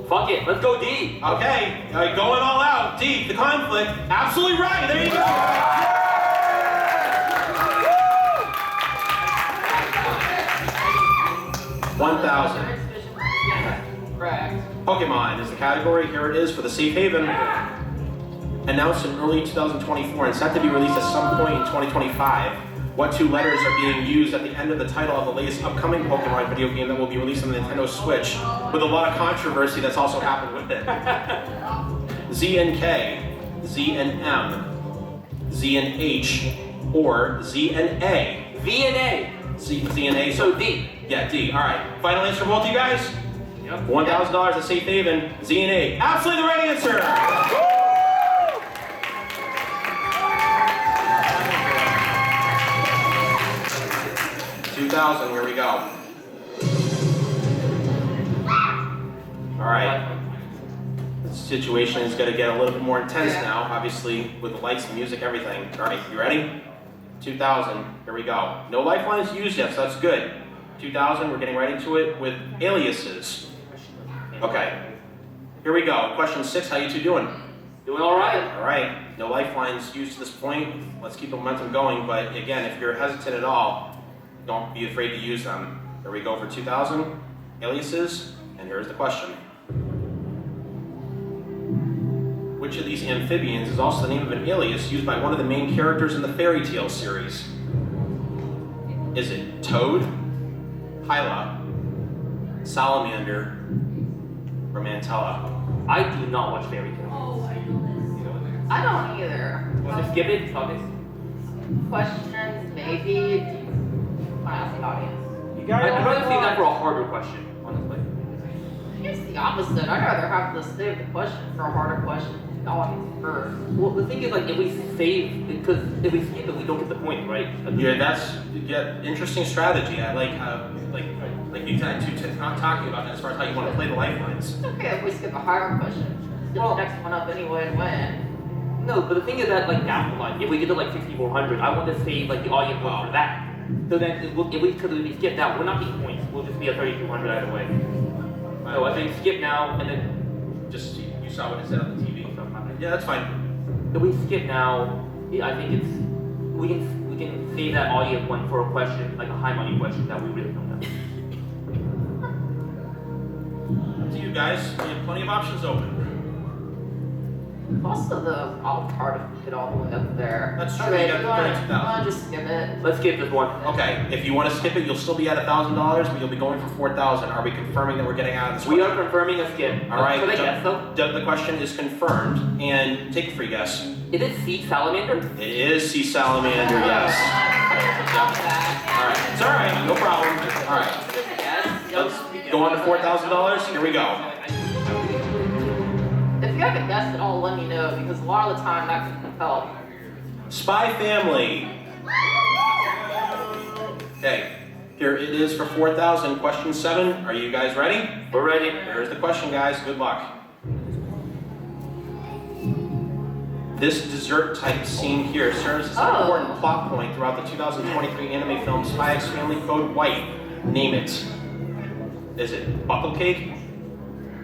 Fuck it. Let's go D. Okay, going all out. D, The Conflict. Absolutely right. There you go. 1,000. Correct. Pokemon is the category. Here it is for the Safe Haven. Announced in early 2024 and set to be released at some point in 2025. What 2 letters are being used at the end of the title of the latest upcoming Pokemon video game that will be released on the Nintendo Switch, with a lot of controversy that's also happened with it? Z and K, Z and M, Z and H, or Z and A? V and A. Z and A. So D. Yeah, D. All right. Final answer for both of you guys? Yep. $1,000 at Safe Haven. Z and A. Absolutely the right answer. 2,000. Here we go. All right. The situation is going to get a little bit more intense now, obviously, with the lights, the music, everything. All right, you ready? 2,000. Here we go. No lifelines used yet, so that's good. 2,000. We're getting right into it with aliases. Okay. Here we go. Question 6. How you two doing? Doing all right. All right. No lifelines used to this point. Let's keep the momentum going. But again, if you're hesitant at all, don't be afraid to use them. Here we go for 2,000 aliases. And here's the question. Which of these amphibians is also the name of an alias used by one of the main characters in the fairy tale series? Is it Toad, Hyla, Salamander, or Mantella? I do not watch fairy tales. I don't either. Want to skip it? Fuck it. Questions, maybe. Want to ask the audience? You got it. I'd rather save that for a harder question, honestly. It's the opposite. I'd rather have to save the question for a harder question. The audience first. Well, the thing is, like, if we save, because if we skip it, we don't get the point, right? Yeah, that's interesting strategy. I like how, like you guys not talking about that as far as how you want to play the lifelines. It's okay if we skip a harder question. Get Well- the next one up anyway and win. No, but the thing is that, like, down the line, if we get to like 6,400, I want to save like the audience vote for that. So then, if we skip that, we're not getting points. We'll just be at 3,200 either way. So I think skip now, and then Just you saw what it said on the TV. Yeah, that's fine. if we skip now, I think it's we we can save that audience one for a question, like a high money question that we really don't know. Up to you guys. We have plenty of options open. Most of the part of it all the way up there. That's true, Okay, you got you the wanna 32,000. just skip it? Let's skip this one. Okay, if you want to skip it, you'll still be at $1,000, but you'll be going for 4,000. Are we confirming that we're getting out of this? We are question? confirming a skip. All right. Should I guess though? The question is confirmed, and take a free guess. Is it sea salamander? It is sea salamander. Yes. All right. It's all right. No problem. All right. Let's go on to $4,000. Here we go. If you haven't guessed at all, let me know, because a lot of the time that can help. Spy Family. Okay. Here it is for 4,000. Question 7. Are you guys ready? We're ready. Here's the question, guys. Good luck. This dessert type scene here serves as an important plot point throughout the 2023 anime film Spy X Family Code White. Name it. Is it buckle cake?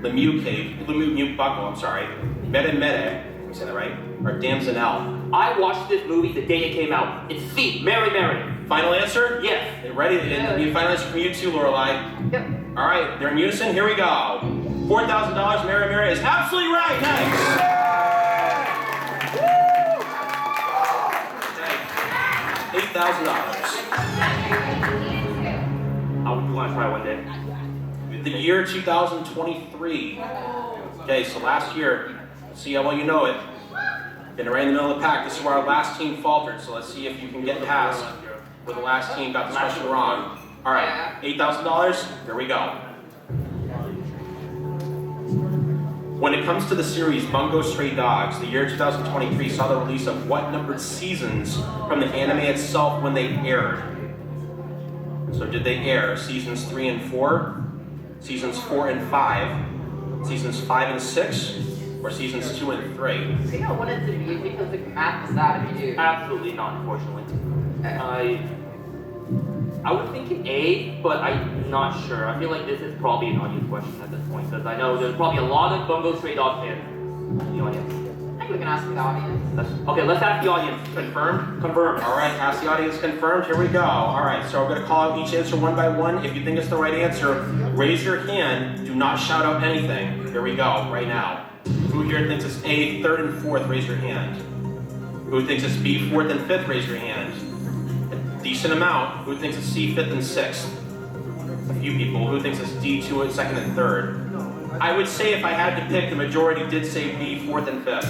Lemieux cake? Lemieux buckle, I'm sorry. Mede mede, did I say that right? Or damsonelle? I watched this movie the day it came out. It's C, Mary Mary. Final answer? Yes. You ready? Yeah. Need a final answer from you too, Lorelai. Yep. All right, they're in unison. Here we go. $4,000. Mary Mary is absolutely right. Nice. $8,000. I would want to try one day. The year 2023. Okay, so last year, let's see how well you know it. Getting right in the middle of the pack. This is where our last team faltered, so let's see if you can get past where the last team got this question wrong. All right, $8,000. Here we go. When it comes to the series Bungo Stray Dogs, the year 2023 saw the release of what numbered seasons from the anime itself when they aired? So did they air seasons 3 and 4, seasons 4 and 5, seasons 5 and 6, or seasons 2 and 3? I think I wanted to be because the math is out of you. Absolutely not, unfortunately. I was thinking A, but I'm not sure. I feel like this is probably an audience question at this point, because I know there's probably a lot of Bungo Stray Dogs fans in the audience. I think we can ask the audience. Okay, let's ask the audience. Confirmed? Confirmed. All right, ask the audience confirmed. Here we go. All right, so we're going to call out each answer one by one. If you think it's the right answer, raise your hand. Do not shout out anything. Here we go, right now. Who here thinks it's A, 3rd and 4th? Raise your hand. Who thinks it's B, 4th and 5th? Raise your hand. A decent amount. Who thinks it's C, 5th and 6th? A few people. Who thinks it's D, 2nd and 3rd? I would say if I had to pick, the majority did say B, 4th and 5th.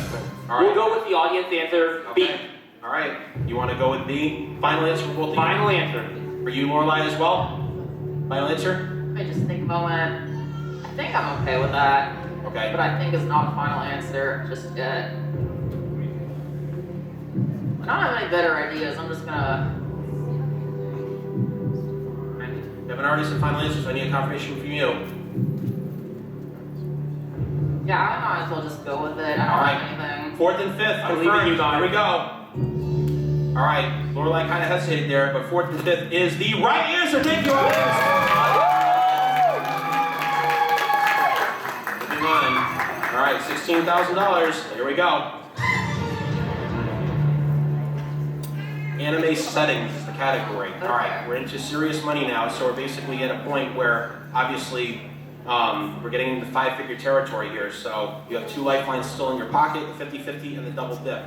All right. We'll go with the audience answer, B. Okay. All right. You want to go with B? Final answer for both of you? Final answer. For you, Lorelai, as well? Final answer? Let me just think a moment. I think I'm okay with that. Okay. But I think it's not a final answer just yet. I don't have any better ideas. I'm just gonna. You haven't already said final answer, so I need a confirmation from you. Yeah, I might as well just go with it. I don't All right. have anything. 4th and 5th, I believe in confirmed. you guys. Here we go. All right. Lorelai kind of hesitated there, but 4th and 5th is the right answer. Thank you, audience. Moving on. All right, $16,000. Here we go. Anime settings is the category. All right, we're into serious money now, so we're basically at a point where, obviously, we're getting into 5-figure territory here. So you have 2 lifelines still in your pocket, the 50-50 and the double dip.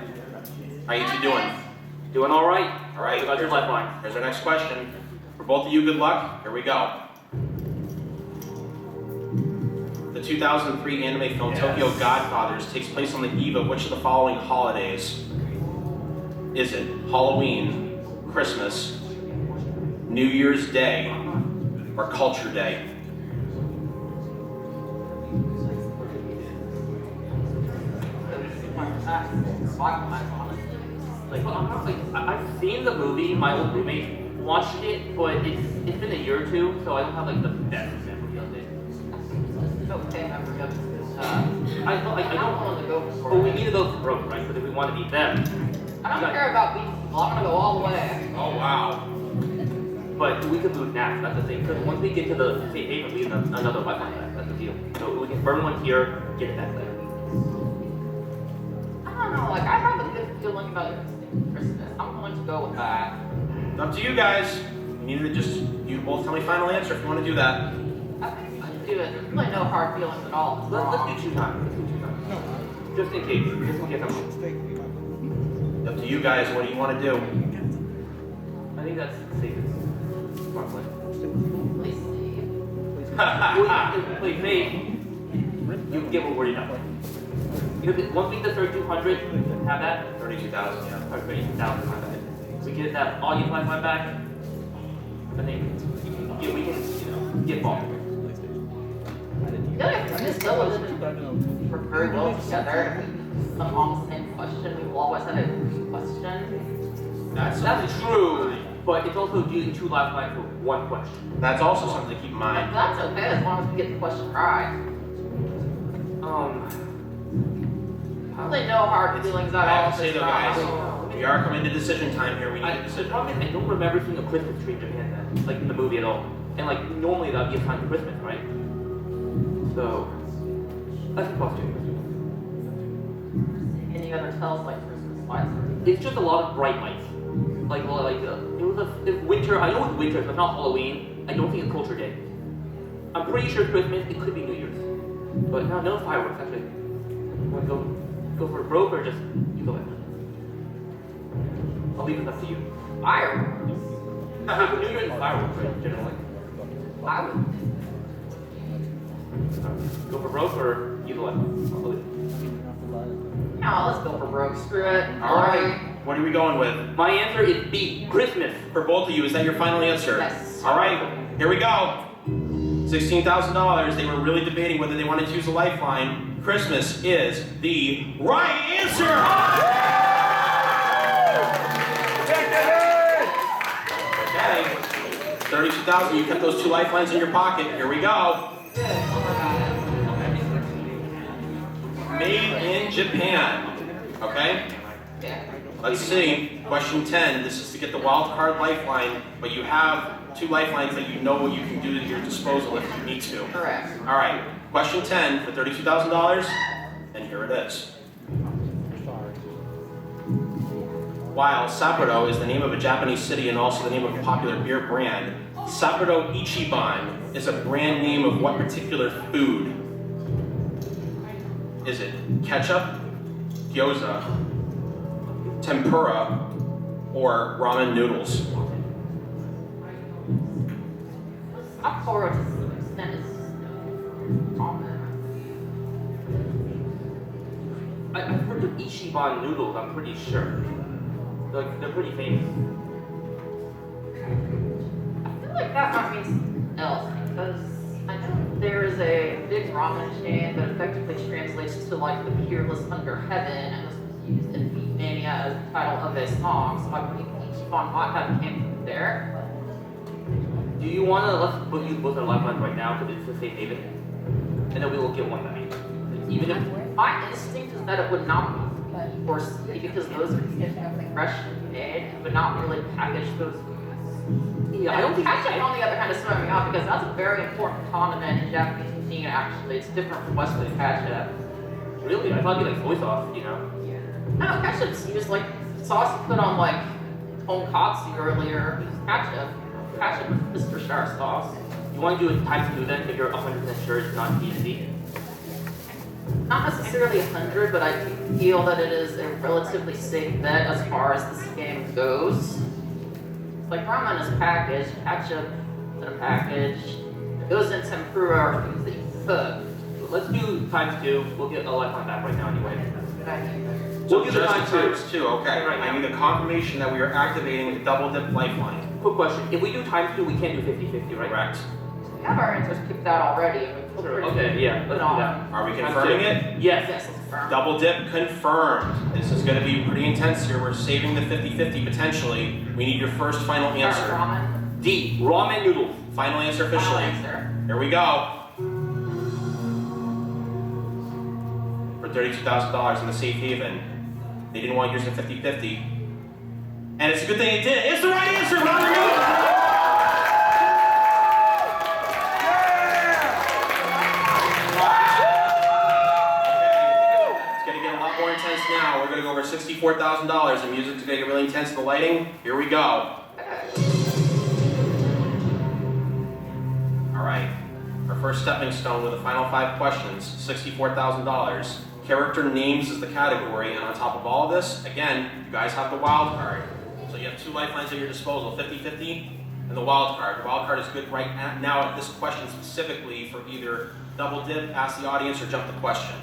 How you two doing? Doing all right. All right, We got your lifeline. here's our next question. For both of you, good luck. Here we go. The 2003 anime film Tokyo Godfathers takes place on the eve of which of the following holidays? Is it Halloween, Christmas, New Year's Day, or Culture Day? Like, I've seen the movie. My old roommate watched it, but it's been a year or two, so I don't have like the best memory of it. It's okay, memory of it. I don't. want to go for But we it. need to go for broke, right? Because if we want to beat them. I don't care about beating people. I'm gonna go all the way. Oh, wow. But we could lose now. That's the thing. Because once we get to the safe haven, we have another lifeline back. That's the deal. So we can burn one here, get it back there. I don't know. Like I have a good feeling about Christmas. I'm going to go with that. Up to you guys. You need to just, you both tell me final answer if you want to do that. I think I can do it. There's really no hard feelings at all. Let's do 2 times. Let's do 2 times. Just in case. Just in case I'm wrong. Up to you guys. What do you want to do? I think that's the safest. Smart play. Please see. Play safe. You can get rewarded enough. Because once we get to 3,200, have that. 32,000, yeah. Or 32,000, my bad. We get that audience lifeline back. I think we can get ball. I feel like this double didn't work very well together. Some on the same question. We will always have a question. That's true, but it's also using 2 lifelines for 1 question. That's also something to keep in But mind. that's okay as long as we get the question right. Really no hard feelings at I all. have to say though, guys, we are coming to decision time here. We need a The decision. problem is I don't remember seeing a Christmas tree in Japan then, like in the movie at all. And like normally that would be a time for Christmas, right? So I think plus 2. Any other tells like Christmas lights? It's just a lot of bright lights. It's winter. I know it's winter, but it's not Halloween. I don't think it's Culture Day. I'm pretty sure it's Christmas. It could be New Year's, but no fireworks actually. Want to go for broke or just you go ahead? I'll leave it up to you. Fireworks? New Year's is fireworks, right? Generally. I would. Go for broke or you go ahead? I'll leave it. No, let's go for broke. Screw it. All right. What are we going with? My answer is B. Christmas. For both of you, is that your final answer? Yes. All right. Here we go. $16,000. They were really debating whether they wanted to use a lifeline. Christmas is the right answer. Okay. 32,000. You kept those 2 lifelines in your pocket. Here we go. Made in Japan. Okay. Let's see. Question 10. This is to get the wild card lifeline, but you have 2 lifelines that you know what you can do at your disposal if you need to. Correct. All right. Question 10 for $32,000, and here it is. While Sapporo is the name of a Japanese city and also the name of a popular beer brand, Sapporo Ichiban is a brand name of what particular food? Is it ketchup, gyoza, tempura, or ramen noodles? Sapporo to some extent is common. I've heard of Ichiban noodles, I'm pretty sure. They're pretty famous. I feel like that might mean something else because I know there is a big ramen chain that effectively translates to like the Peerless Under Heaven, and this was used in Beat Mania as the title of a song, so I believe Ichiban might have came from there. Do you want to, let's put you both on lifelines right now because it's the same David? And then we will get one back. Even if, My instinct is that it would not be or C because those are fresh made, but not really package those foods. yeah, I don't think Ketchup, on the other hand, is throwing me off because that's a very important condiment in Japanese cuisine. Actually, it's different from Western ketchup. Really? I thought you like soy sauce, you know? No, ketchup's used like sauce you put on like tonkatsu earlier. It's ketchup. Ketchup is Mr. Star sauce. You want to do it times 2 then if you're 100% sure it's not TNT? Not necessarily 100, but I do feel that it is a relatively safe bet as far as this game goes. Like ramen is packaged, ketchup is in a package. It goes in tempura or things that you cook. Let's do times 2. We'll get a lifeline back right now anyway. Good idea. We'll do the just times times 2. Okay. Right I now. need a confirmation that we are activating the double dip lifeline. Quick question. If we do times 2, we can't do 50-50, right? Correct. We have our answers picked out already. And we feel Sure. free Okay, yeah. to Let's put do on. that. Are we Times confirming 2. it? Yes. Yes, let's confirm. Double dip confirmed. This is going to be pretty intense here. We're saving the 50-50 potentially. We need your first final Start answer. ramen. D. Ramen noodles. Final answer Final officially. answer. Here we go. For $32,000 in the safe haven. They didn't want yours at 50-50. And it's a good thing it did. It's the right answer, ramen noodles! It's gonna get a lot more intense now. We're gonna go over $64,000. The music's gonna get really intense. The lighting. Here we go. Okay. right. Our first stepping stone with the final 5 questions, $64,000. Character names is the category, and on top of all of this, again, you guys have the wild card. So you have 2 lifelines at your disposal, 50-50, and the wild card. The wild card is good right now at this question specifically for either double dip, ask the audience, or jump the question.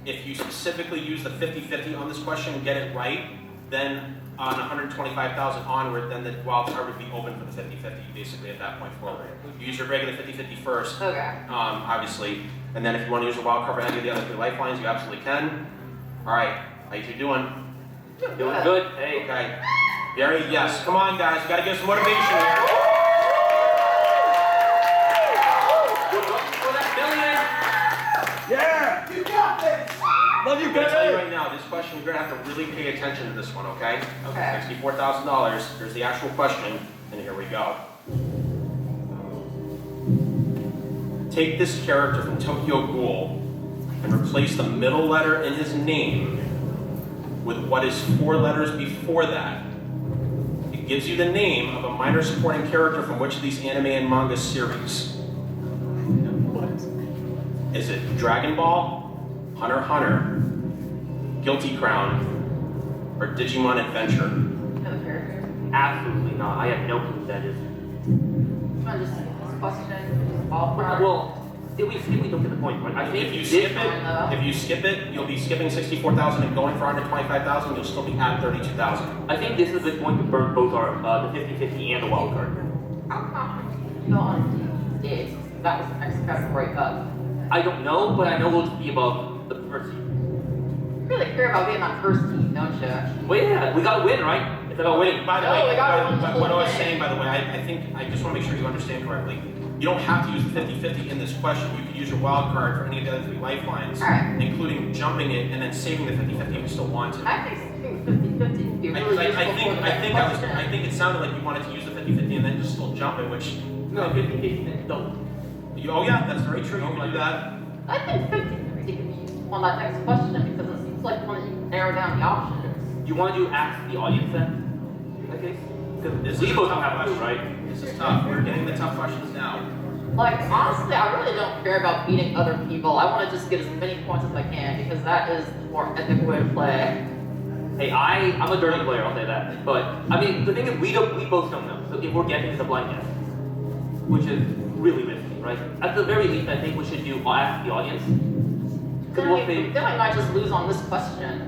If you specifically use the 50-50 on this question and get it right, then on 125,000 onward, then the wild card would be open for the 50-50 basically at that point forward. You use your regular 50-50 first, Okay. obviously, and then if you want to use a wild card for any of the other 3 lifelines, you absolutely can. All right, how you 2 doing? Doing good. Hey. Okay. Gary, yes. Come on, guys. You got to give some motivation here. For that million. Yeah! You got this! Love you, I'm going to tell you baby! right now, this question, you're going to have to really pay attention to this one, okay? Okay. $64,000. Here's the actual question, and here we go. Take this character from Tokyo Ghoul and replace the middle letter in his name with what is 4 letters before that. It gives you the name of a minor supporting character from which of these anime and manga series. Is it Dragon Ball, Hunter x Hunter, Guilty Crown, or Digimon Adventure? Know the character? Absolutely not. I have no clue what that is. You want to just skip this question? Ballpark? Well, if we don't get the point, right? I think If you this skip fine, though. it, you'll be skipping 64,000 and going for 125,000. You'll still be at 32,000. I think this is a good point to burn both our the 50-50 and the wild card. How confident you feel on dates? That was the next category up. I don't know, but I know we'll just be above the first team. You really care about being on first team, don't you? Well, yeah, we gotta win, right? It's about winning. By the No, way, we gotta win the what whole I was thing. saying, by the way, I think I just want to make sure you understand correctly. You don't have to use the 50-50 in this question. You could use your wild card for any of the other 3 lifelines, Alright. including jumping it and then saving the 50-50 if you still want to. I think skipping 50-50 would be really useful for the next question. I think it sounded like you wanted to use the 50-50 and then just still jump it, which No, 50-50 don't. oh yeah, that's very true. You can do that. I think 50-50 could be useful on that next question because it seems like one that you can narrow down the options. You want to do ask the audience then? In that case? Because This we is a both tough have a clue, question. right? This is tough. We're getting the tough questions now. Like, honestly, I really don't care about beating other people. I want to just get as many points as I can because that is the more ethical way to play. Hey, I'm a dirty player, I'll say that. But I mean, the thing is, we both don't know. So if we're guessing, it's a blind guess, which is really risky, right? At the very least, I think we should do ask the audience. Because Then we'll we say, might just lose on this question.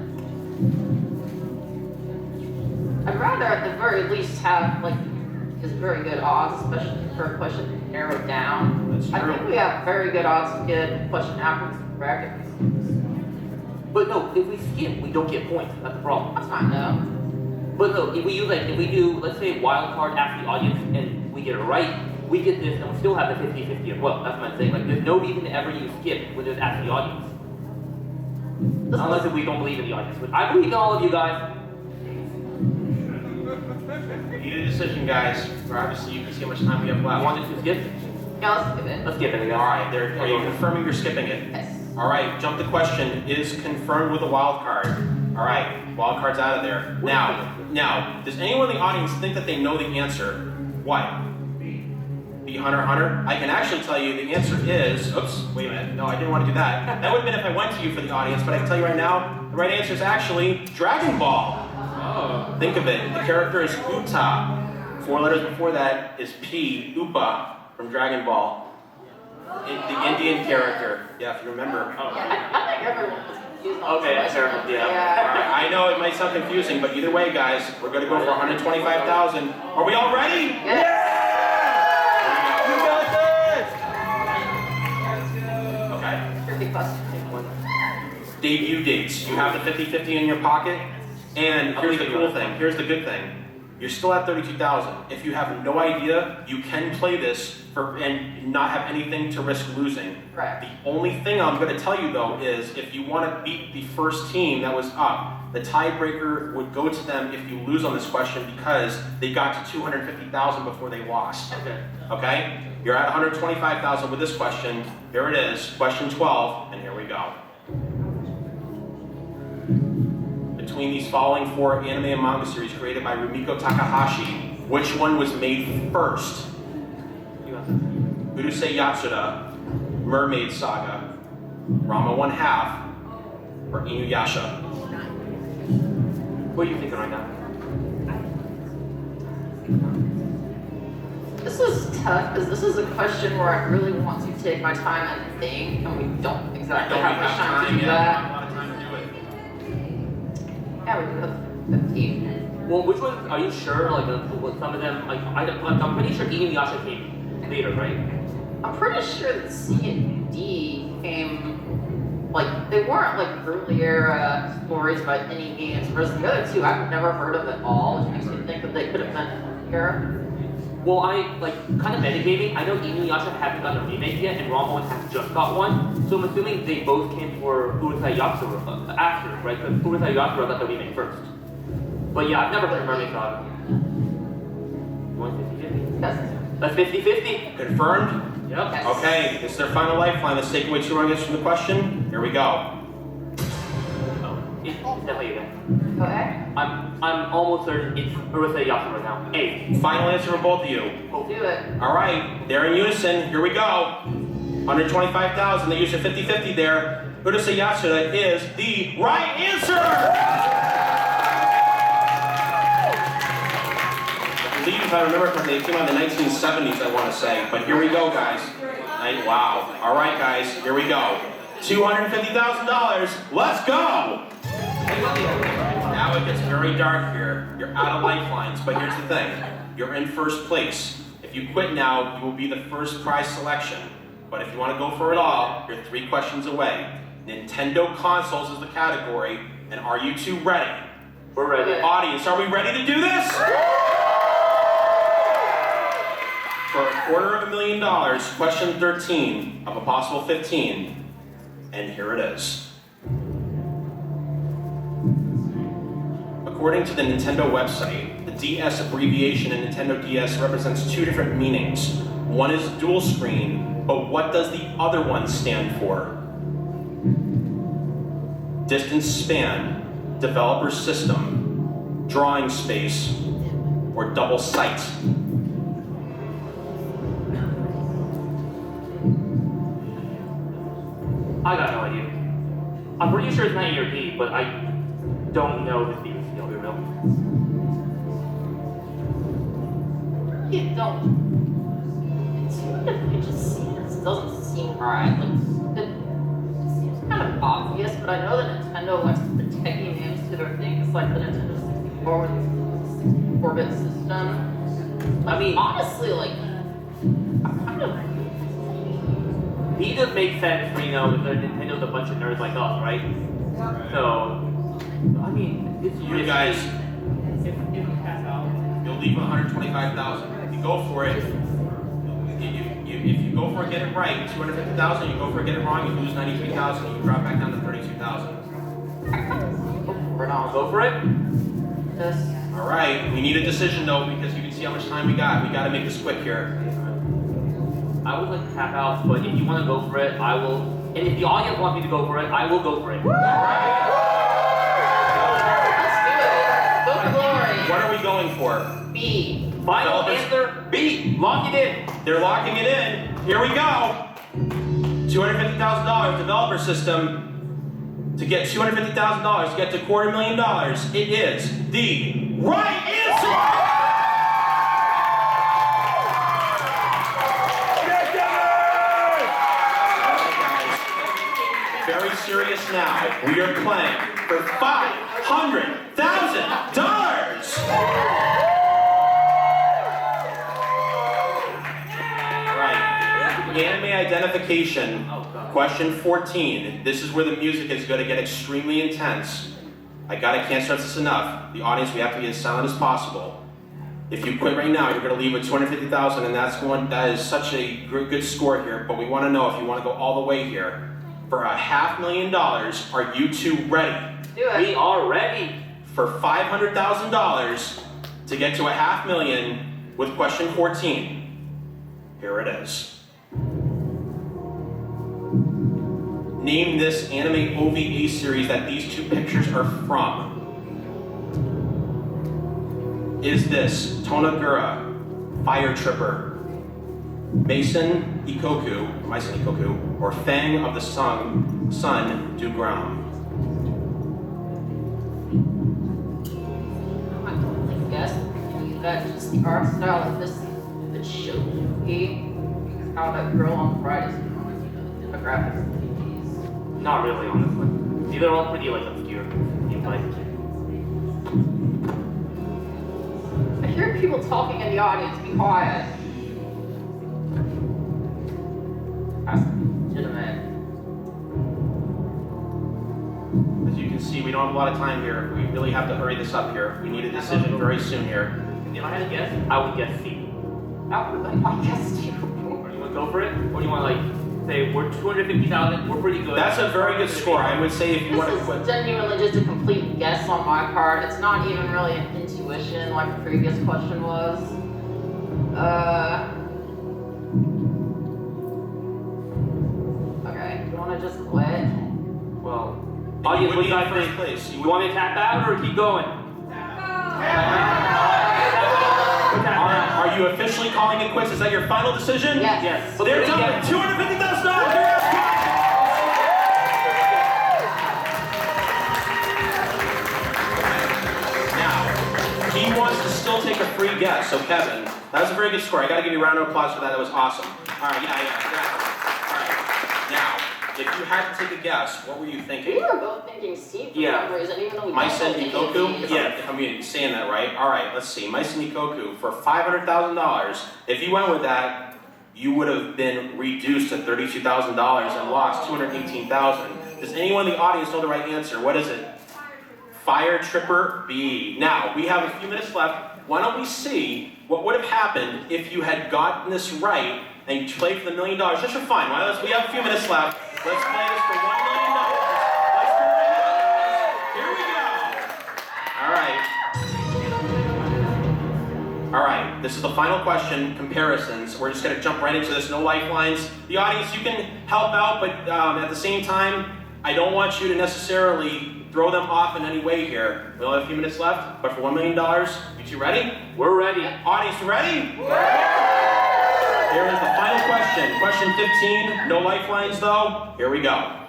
I'd rather at the very least have like just very good odds, especially for a question to narrow down. That's I true. think we have very good odds to get a question after this bracket. but no, if we skip, we don't get points. That's the problem. That's fine though. But no, if we do, let's say wild card ask the audience, and we get it right, we get this, and we still have the 50-50 as well. That's what I'm saying. Like, there's no reason to ever use skip when there's ask the audience. Unless if we don't believe in the audience. But I believe in all of you guys. We need a decision, guys. Or obviously, you can see how much time we have I left. wanted to skip. Yeah, let's give it. Let's skip it again. All right, are you confirming you're skipping it? Yes. All right, jump the question is confirmed with a wild card. All right, wild card's out of there. Now, does anyone in the audience think that they know the answer? What? Be Hunter x Hunter? I can actually tell you the answer is, oops, wait a minute. No, I didn't want to do that. That would have been if I went to you for the audience, but I can tell you right now, the right answer is actually Dragon Ball. Oh. Think of it, the character is Uta. 4 letters before that is P, Upa, from Dragon Ball. The Indian character, yeah, if you remember. I think everyone was confused on Okay, this question. fair enough, yeah. Alright, I know it might sound confusing, but either way, guys, we're gonna go for 125,000. Are we all ready? Yes. You got this! Okay. Tricky question. Debut dates. You have the 50-50 in your pocket, and here's the cool thing. Here's the good thing. You're still at 32,000. If you have no idea, you can play this and not have anything to risk losing. Right. The only thing I'm going to tell you though is if you want to beat the first team that was up, the tiebreaker would go to them if you lose on this question because they got to 250,000 before they lost. Okay. Okay? You're at 125,000 with this question. Here it is, question 12, and here we go. Between these following 4 anime and manga series created by Rumiko Takahashi, which one was made first? You got this. Urusei Yatsura, Mermaid Saga, Rama 1/2, or Inuyasha? What are you thinking right now? This is tough because this is a question where I really want to take my time and think, and we don't exactly have much time to do that. A lot of time to do it. Yeah, we do have 15. Well, which one are you sure? Like, with some of them, like, I'm pretty sure Inuyasha came later, right? I'm pretty sure that C and D came, like, they weren't like earlier stories by any means, whereas the other two I've never heard of at all, which makes me think that they could have been earlier. Well, I, like, kind of metagaming, I know Inuyasha hasn't gotten a remake yet, and Ranma 1 has just got one, so I'm assuming they both came for Urusei Yatsura after, right? Because Urusei Yatsura got the remake first. But yeah, I've never heard of Mermaid Saga. You want 50-50? Yes. That's 50-50. Confirmed? Yep. Yes. Okay, this is their final lifeline. Let's take away 2 wrong answers from the question. Here we go. Oh, it's definitely again. Okay. I'm almost certain it's Urusei Yatsura now. A. Final answer for both of you. We'll do it. All right, they're in unison. Here we go. 125,000. They used a 50-50 there. Urusei Yatsura is the right answer. I believe, if I remember correctly, it came out in the 1970s, I want to say. But here we go, guys. Wow. All right, guys, here we go. $250,000. Let's go. Now it gets very dark here. You're out of lifelines, but here's the thing. You're in first place. If you quit now, you will be the first prize selection. But if you want to go for it all, you're 3 questions away. Nintendo consoles is the category, and are you two ready? We're ready. Audience, are we ready to do this? For $250,000, question 13 of a possible 15. And here it is. According to the Nintendo website, the DS abbreviation in Nintendo DS represents 2 different meanings. One is dual screen, but what does the other one stand for? Distance span, developer system, drawing space, or double sight? I got no idea. I'm pretty sure it's not A or B, but I don't know if it's B or C, I'll be real. You don't. It just doesn't seem right. Like, it seems kind of obvious, but I know that Nintendo likes to put techie names to their things, like the Nintendo 64 with the 64-bit system. Like, I mean, honestly, like, I'm kind of. B does make sense for, because Nintendo's a bunch of nerds like us, right? So, I mean, it's You guys, if we pass out. you'll leave 125,000. If you go for it, if you go for it, get it right, 250,000. You go for it, get it wrong, you lose 93,000. You drop back down to 32,000. We're not. Go for it? Yes. All right, we need a decision though, because you can see how much time we got. We got to make this quick here. I would like to tap out, but if you want to go for it, I will. And if the audience wants me to go for it, I will go for it. Let's do it. Go for glory. What are we going for? B. Final Developers- answer, B. Lock it in. They're locking it in. Here we go. $250,000 developer system. To get $250,000, to get to $250,000, it is the right answer. Very serious now. We are playing for $500,000. Right. Anime identification. Question 14. This is where the music is going to get extremely intense. I can't stress this enough. The audience, we have to be as silent as possible. If you quit right now, you're going to leave with $250,000, and that is such a good score here. But we want to know if you want to go all the way here. For $500,000, are you two ready? Do it. We are ready. For $500,000 to get to $500,000 with question 14. Here it is. Name this anime OVA series that these 2 pictures are from. Is this Tonagura, Fire Tripper, Mason Ikoku, or Fang of the Sun du Gram? I totally guess that just the art style of this show because how that girl on Fridays demographics of these. Not really, honestly. These are all pretty like obscure. I hear people talking in the audience. Be quiet. That's legitimate. As you can see, we don't have a lot of time here. We really have to hurry this up here. We need a decision very soon here. If I had to guess, I would guess C. That would have been my guess too. You want to go for it? Or do you want to like say we're 250,000, we're pretty good? That's a very good score. I would say if you want to This quit. is genuinely just a complete guess on my part. It's not even really an intuition like the previous question was. Okay, you wanna just quit? Well, You audience, would what be do you in guys first think? place. You want me to tap out or keep going? Are you officially calling it quits? Is that your final decision? Yes. Yes. They're done with $250,000. Now, he wants to still take a free guess. So Kevin, that was a very good score. I got to give you a round of applause for that. That was awesome. All right, exactly. All right. Now, if you had to take a guess, what were you thinking? We were both thinking C for Yeah. some reason, even though we Maisen both Ikoku? thinking Yeah, I mean, saying that right. All right, let's see. Maisen Ikoku for $500,000. If you went with that, you would have been reduced to $32,000 and lost $218,000. Does anyone in the audience know the right answer? What is it? Fire Tripper B. Now, we have a few minutes left. Why don't we see what would have happened if you had gotten this right and you played for the $1 million? Just for fun. We have a few minutes left. Let's play this for $1 million. Let's do it. Here we go. All right, this is the final question, comparisons. We're just gonna jump right into this, no lifelines. The audience, you can help out, but at the same time, I don't want you to necessarily throw them off in any way here. We only have a few minutes left, but for $1 million, you two ready? We're ready. Audience, you ready? Here is the final question. Question 15, no lifelines though. Here we go.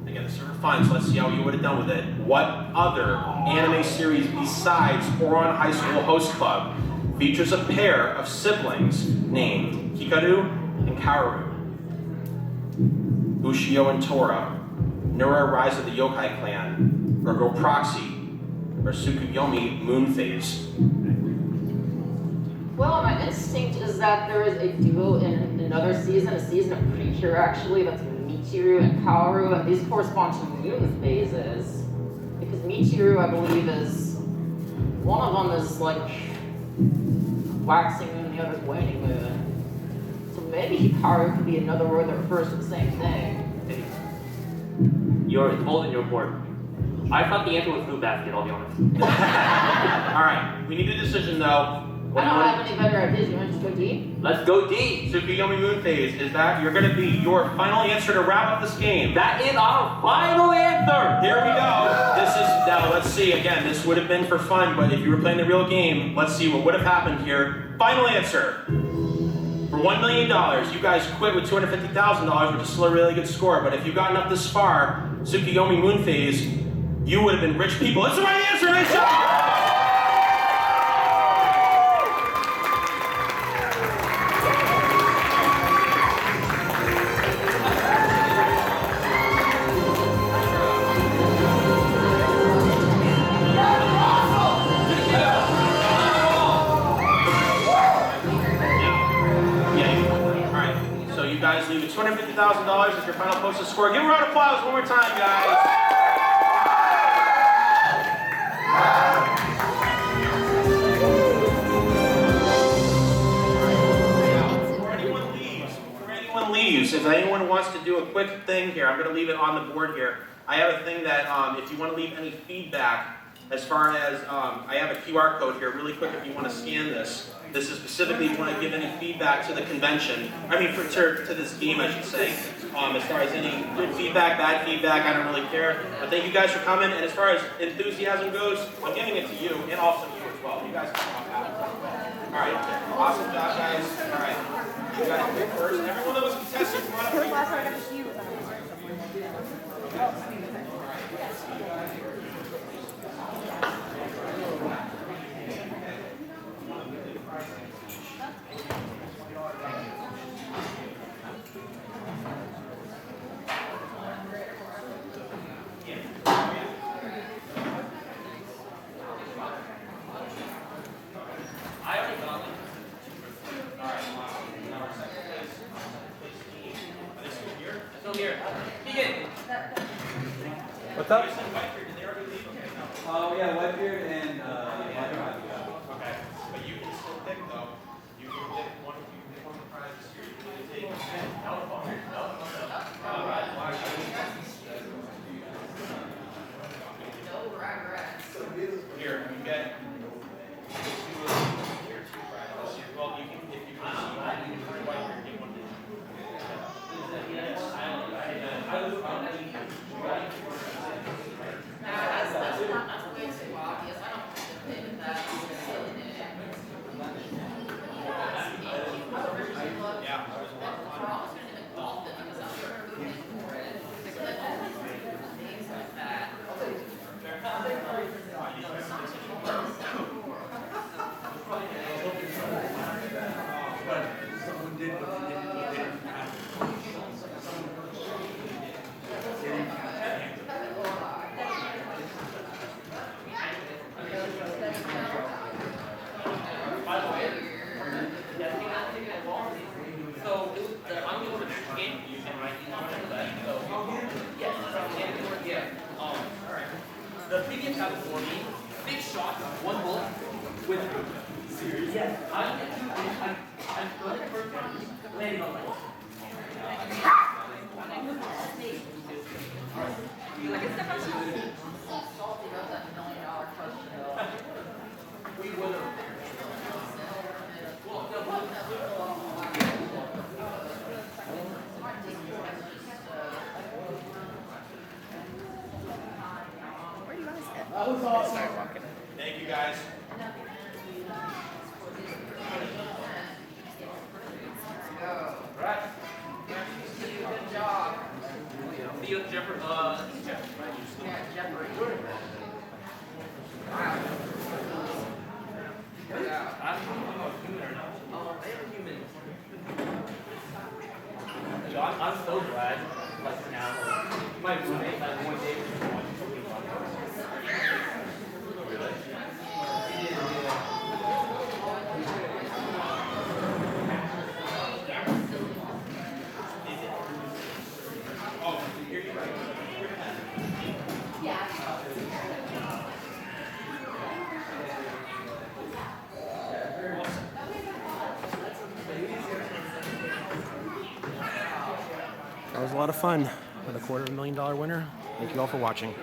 Again, this is for fun, so let's see how you would have done with it. What other anime series besides Ouran High School Host Club features a pair of siblings named Hikaru and Kaoru? Ushio and Tora, Nura Rise of the Yokai Clan, or Go Proxy, or Tsukuyomi Moon Phase? Well, my instinct is that there is a duo in another season, a season of Precure actually, that's Michiru and Kaoru, and these correspond to moon phases. Because Michiru, I believe, is, one of them is like waxing moon, the other's waning moon. So maybe Hikaru could be another word that refers to the same thing. It's holding your court. I thought the answer was Fruit Basket, I'll be honest. All right, we need a decision though. I don't have any better ideas. You want to just go D? Let's go D. Tsukuyomi Moon Phase, is that you're going to be your final answer to wrap up this game? That is our final answer. Here we go. This is, now let's see, again, this would have been for fun, but if you were playing the real game, let's see what would have happened here. Final answer. For $1 million, you guys quit with $250,000, which is still a really good score, but if you've gotten up this far, Tsukuyomi Moon Phase, you would have been rich people. It's the right answer, nice job! You guys leave with $250,000 as your final posted score. Give a round of applause one more time, guys. Before anyone leaves, if anyone wants to do a quick thing here, I'm going to leave it on the board here. I have a thing that if you want to leave any feedback, as far as I have a QR code here, really quick if you want to scan this. This is specifically if you want to give any feedback to the convention. I mean, to this game, I should say. As far as any good feedback, bad feedback, I don't really care. But thank you guys for coming. And as far as enthusiasm goes, I'm giving it to you and also you as well. You guys can come out. All right. Awesome job, guys. All right. Every one of those contestants, come on up. It was last time I got to see you. What's up? Oh yeah, Whitebeard and Okay, but you can still pick though. You can pick one of the prizes here. You can take Here, you get here two prizes. Well, you can if you can see one, you can Whitebeard get one. That's way too obvious. I don't think that that's silly. Yeah, that was a lot of fun. We're almost going to involve it because I'm rooting for it. Things like that. So it was I'm going to the game and right the previous time before me, big shot, one bullet with serious. Yes, I'm going to first one, landing on my Salty knows that $1 million question. we would have. That was awesome. Thank you guys. Right. Good job. See you, Jeffrey. Yeah, Jeffrey. I'm a human. Oh, I am a human. John, I'm so glad. Like now, my roommate, like one day, was watching something on That was a lot of fun with a $250,000 winner. Thank you all for watching.